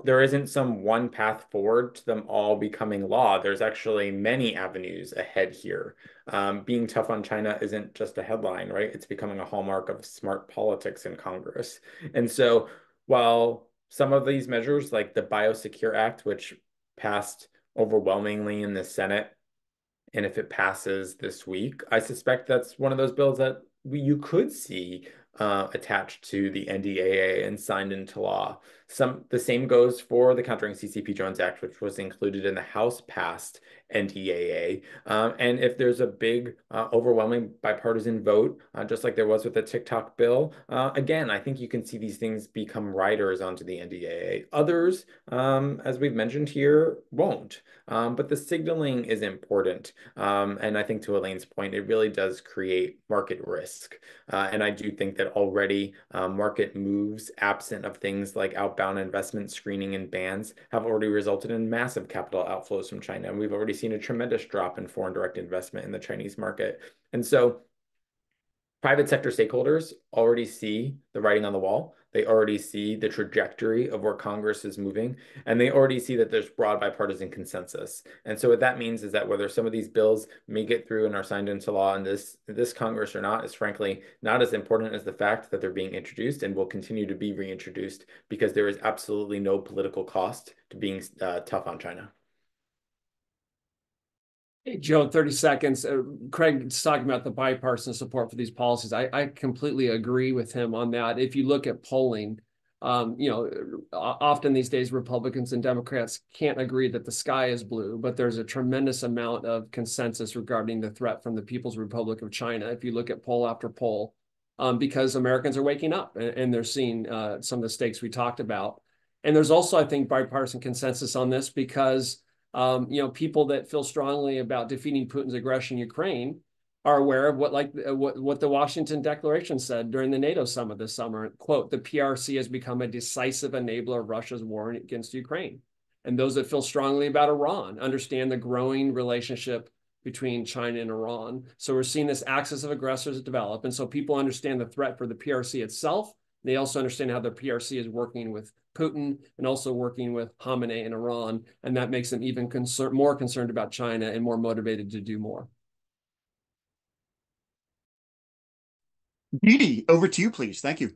there isn't some one path forward to them all becoming law. There's actually many avenues ahead here. Being tough on China isn't just a headline, right? It's becoming a hallmark of smart politics in Congress. And so while some of these measures, like the Biosecure Act, which passed overwhelmingly in the Senate, and if it passes this week, I suspect that's one of those bills that you could see attached to the NDAA and signed into law. The same goes for the Countering CCP Drones Act, which was included in the House-passed NDAA. And if there's a big, overwhelming bipartisan vote, just like there was with the TikTok bill, again, I think you can see these things become riders onto the NDAA. Others, as we've mentioned here, won't. But the signaling is important. And I think to Elaine's point, it really does create market risk. And I do think that already market moves absent of things like outbound investment screening and bans have already resulted in massive capital outflows from China. And we've already seen a tremendous drop in foreign direct investment in the Chinese market. And so private sector stakeholders already see the writing on the wall. They already see the trajectory of where Congress is moving, and they already see that there's broad bipartisan consensus. And so what that means is that whether some of these bills may get through and are signed into law in this Congress or not is frankly not as important as the fact that they're being introduced and will continue to be reintroduced, because there is absolutely no political cost to being tough on China. Hey, Joe, 30 seconds. Craig's talking about the bipartisan support for these policies. I completely agree with him on that. If you look at polling, often these days, Republicans and Democrats can't agree that the sky is blue, but there's a tremendous amount of consensus regarding the threat from the People's Republic of China. If you look at poll after poll, because Americans are waking up and they're seeing some of the stakes we talked about. And there's also, I think, bipartisan consensus on this because people that feel strongly about defeating Putin's aggression in Ukraine are aware of what the Washington Declaration said during the NATO summit this summer. Quote, the PRC has become a decisive enabler of Russia's war against Ukraine. And those that feel strongly about Iran understand the growing relationship between China and Iran. So we're seeing this axis of aggressors develop. And so people understand the threat for the PRC itself. They also understand how the PRC is working with Putin and also working with Khamenei in Iran. And that makes them even more concerned about China and more motivated to do more. Didi, over to you, please. Thank you.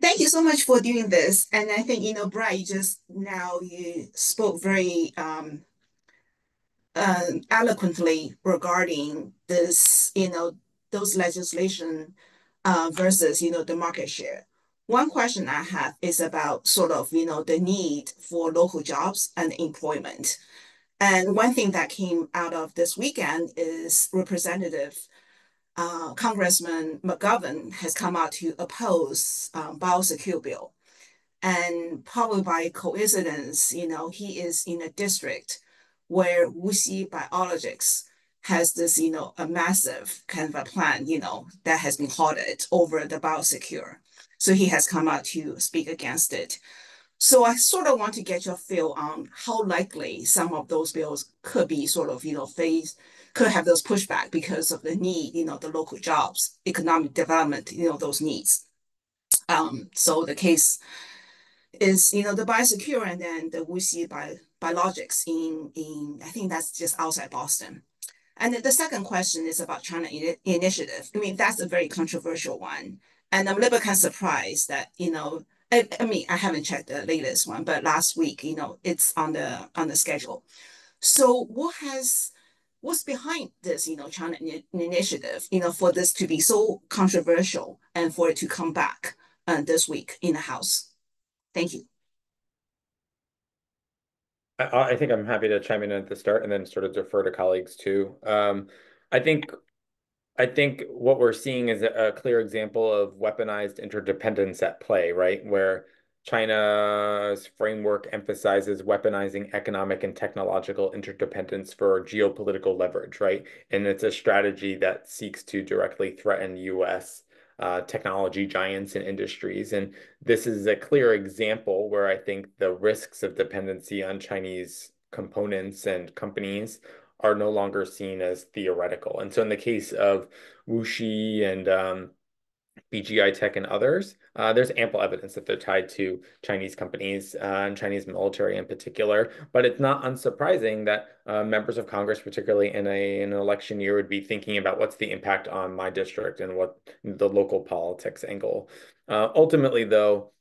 Thank you so much for doing this. And I think, Brad, you spoke very eloquently regarding this, those legislation versus, the market share. One question I have is about sort of, the need for local jobs and employment. And one thing that came out of this weekend is Congressman McGovern has come out to oppose biosecure bill. And probably by coincidence, he is in a district where Wuxi Biologics has this, a massive kind of a plan, that has been halted over the biosecure. So he has come out to speak against it. So I sort of want to get your feel on how likely some of those bills could be sort of, could have those pushback because of the need, the local jobs, economic development, those needs. So the case is, the biosecure and then the Wuxi Biologics in I think that's just outside Boston. And the second question is about China Initiative. I mean, that's a very controversial one. And I'm a little bit kind of surprised that, I mean, I haven't checked the latest one, but last week, it's on the schedule. So what's behind this, China Initiative, for this to be so controversial and for it to come back this week in the House? Thank you. I think I'm happy to chime in at the start and then sort of defer to colleagues too. I think what we're seeing is a clear example of weaponized interdependence at play, right? Where China's framework emphasizes weaponizing economic and technological interdependence for geopolitical leverage, right? And it's a strategy that seeks to directly threaten U.S. Technology giants and industries. And this is a clear example where I think the risks of dependency on Chinese components and companies are no longer seen as theoretical. And so in the case of Wuxi and BGI Tech and others, there's ample evidence that they're tied to Chinese companies and Chinese military in particular. But it's not unsurprising that members of Congress, particularly in an election year, would be thinking about what's the impact on my district and what the local politics angle. Ultimately, though,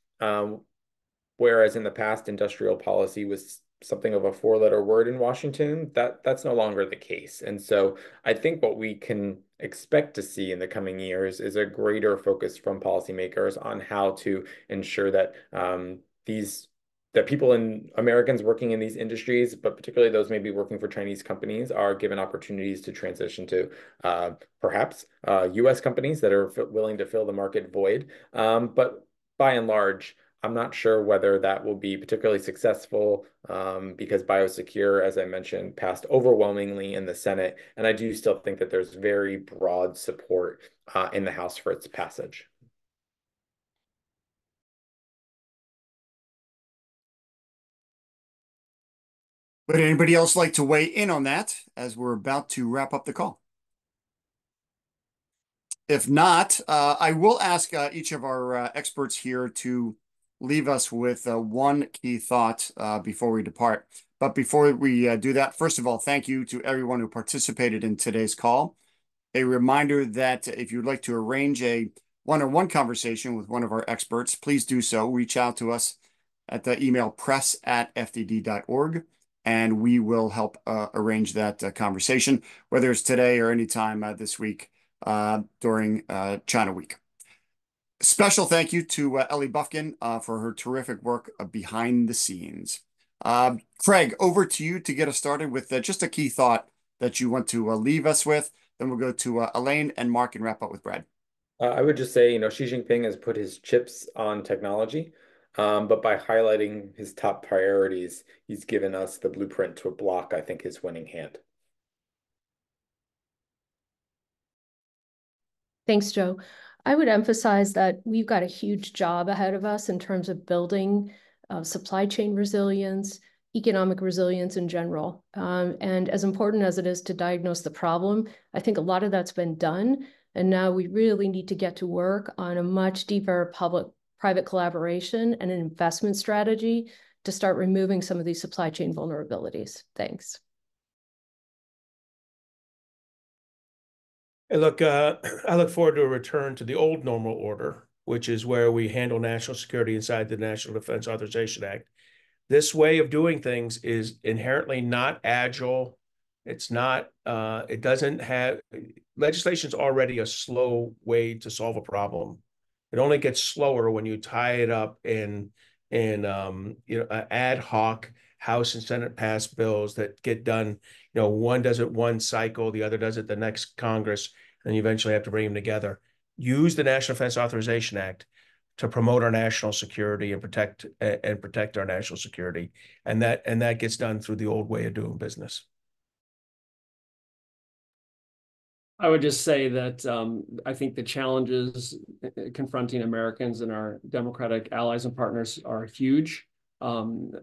whereas in the past industrial policy was something of a four-letter word in Washington, that's no longer the case. And so I think what we can expect to see in the coming years is a greater focus from policymakers on how to ensure that that people and Americans working in these industries, but particularly those maybe working for Chinese companies, are given opportunities to transition to perhaps U.S. companies that are willing to fill the market void. But by and large, I'm not sure whether that will be particularly successful because Biosecure, as I mentioned, passed overwhelmingly in the Senate. And I do still think that there's very broad support in the House for its passage. Would anybody else like to weigh in on that as we're about to wrap up the call? If not, I will ask each of our experts here to leave us with one key thought before we depart. But before we do that, first of all, thank you to everyone who participated in today's call. A reminder that if you'd like to arrange a one-on-one conversation with one of our experts, please do so. Reach out to us at the email press@fdd.org, and we will help arrange that conversation, whether it's today or anytime this week during China Week. Special thank you to Ellie Buffkin for her terrific work behind the scenes. Craig, over to you to get us started with just a key thought that you want to leave us with. Then we'll go to Elaine and Mark and wrap up with Brad. I would just say, Xi Jinping has put his chips on technology, but by highlighting his top priorities, he's given us the blueprint to block, I think, his winning hand. Thanks, Joe. I would emphasize that we've got a huge job ahead of us in terms of building supply chain resilience, economic resilience in general. And as important as it is to diagnose the problem, I think a lot of that's been done. And now we really need to get to work on a much deeper public-private collaboration and an investment strategy to start removing some of these supply chain vulnerabilities. Thanks. Hey, look, I look forward to a return to the old normal order, which is where we handle national security inside the National Defense Authorization Act. This way of doing things is inherently not agile. It's not, it doesn't have, legislation's already a slow way to solve a problem. It only gets slower when you tie it up in ad hoc House and Senate passed bills that get done. One does it one cycle, the other does it the next Congress, and you eventually have to bring them together. Use the National Defense Authorization Act to promote our national security and protect our national security, and that gets done through the old way of doing business. I would just say that I think the challenges confronting Americans and our democratic allies and partners are huge and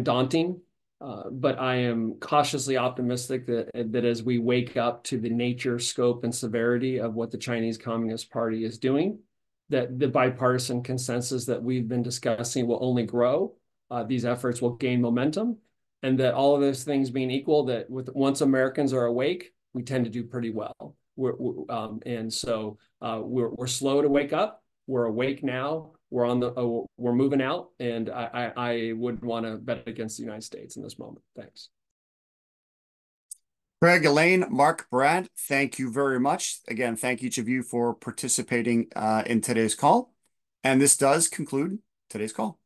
daunting. But I am cautiously optimistic that as we wake up to the nature, scope, and severity of what the Chinese Communist Party is doing, that the bipartisan consensus that we've been discussing will only grow. These efforts will gain momentum, and that all of those things being equal, that once Americans are awake, we tend to do pretty well. We're slow to wake up. We're awake now. We're moving out, and I would want to bet against the United States in this moment. Thanks. Craig, Elaine, Mark, Brad, thank you very much. Again, thank each of you for participating in today's call. And this does conclude today's call.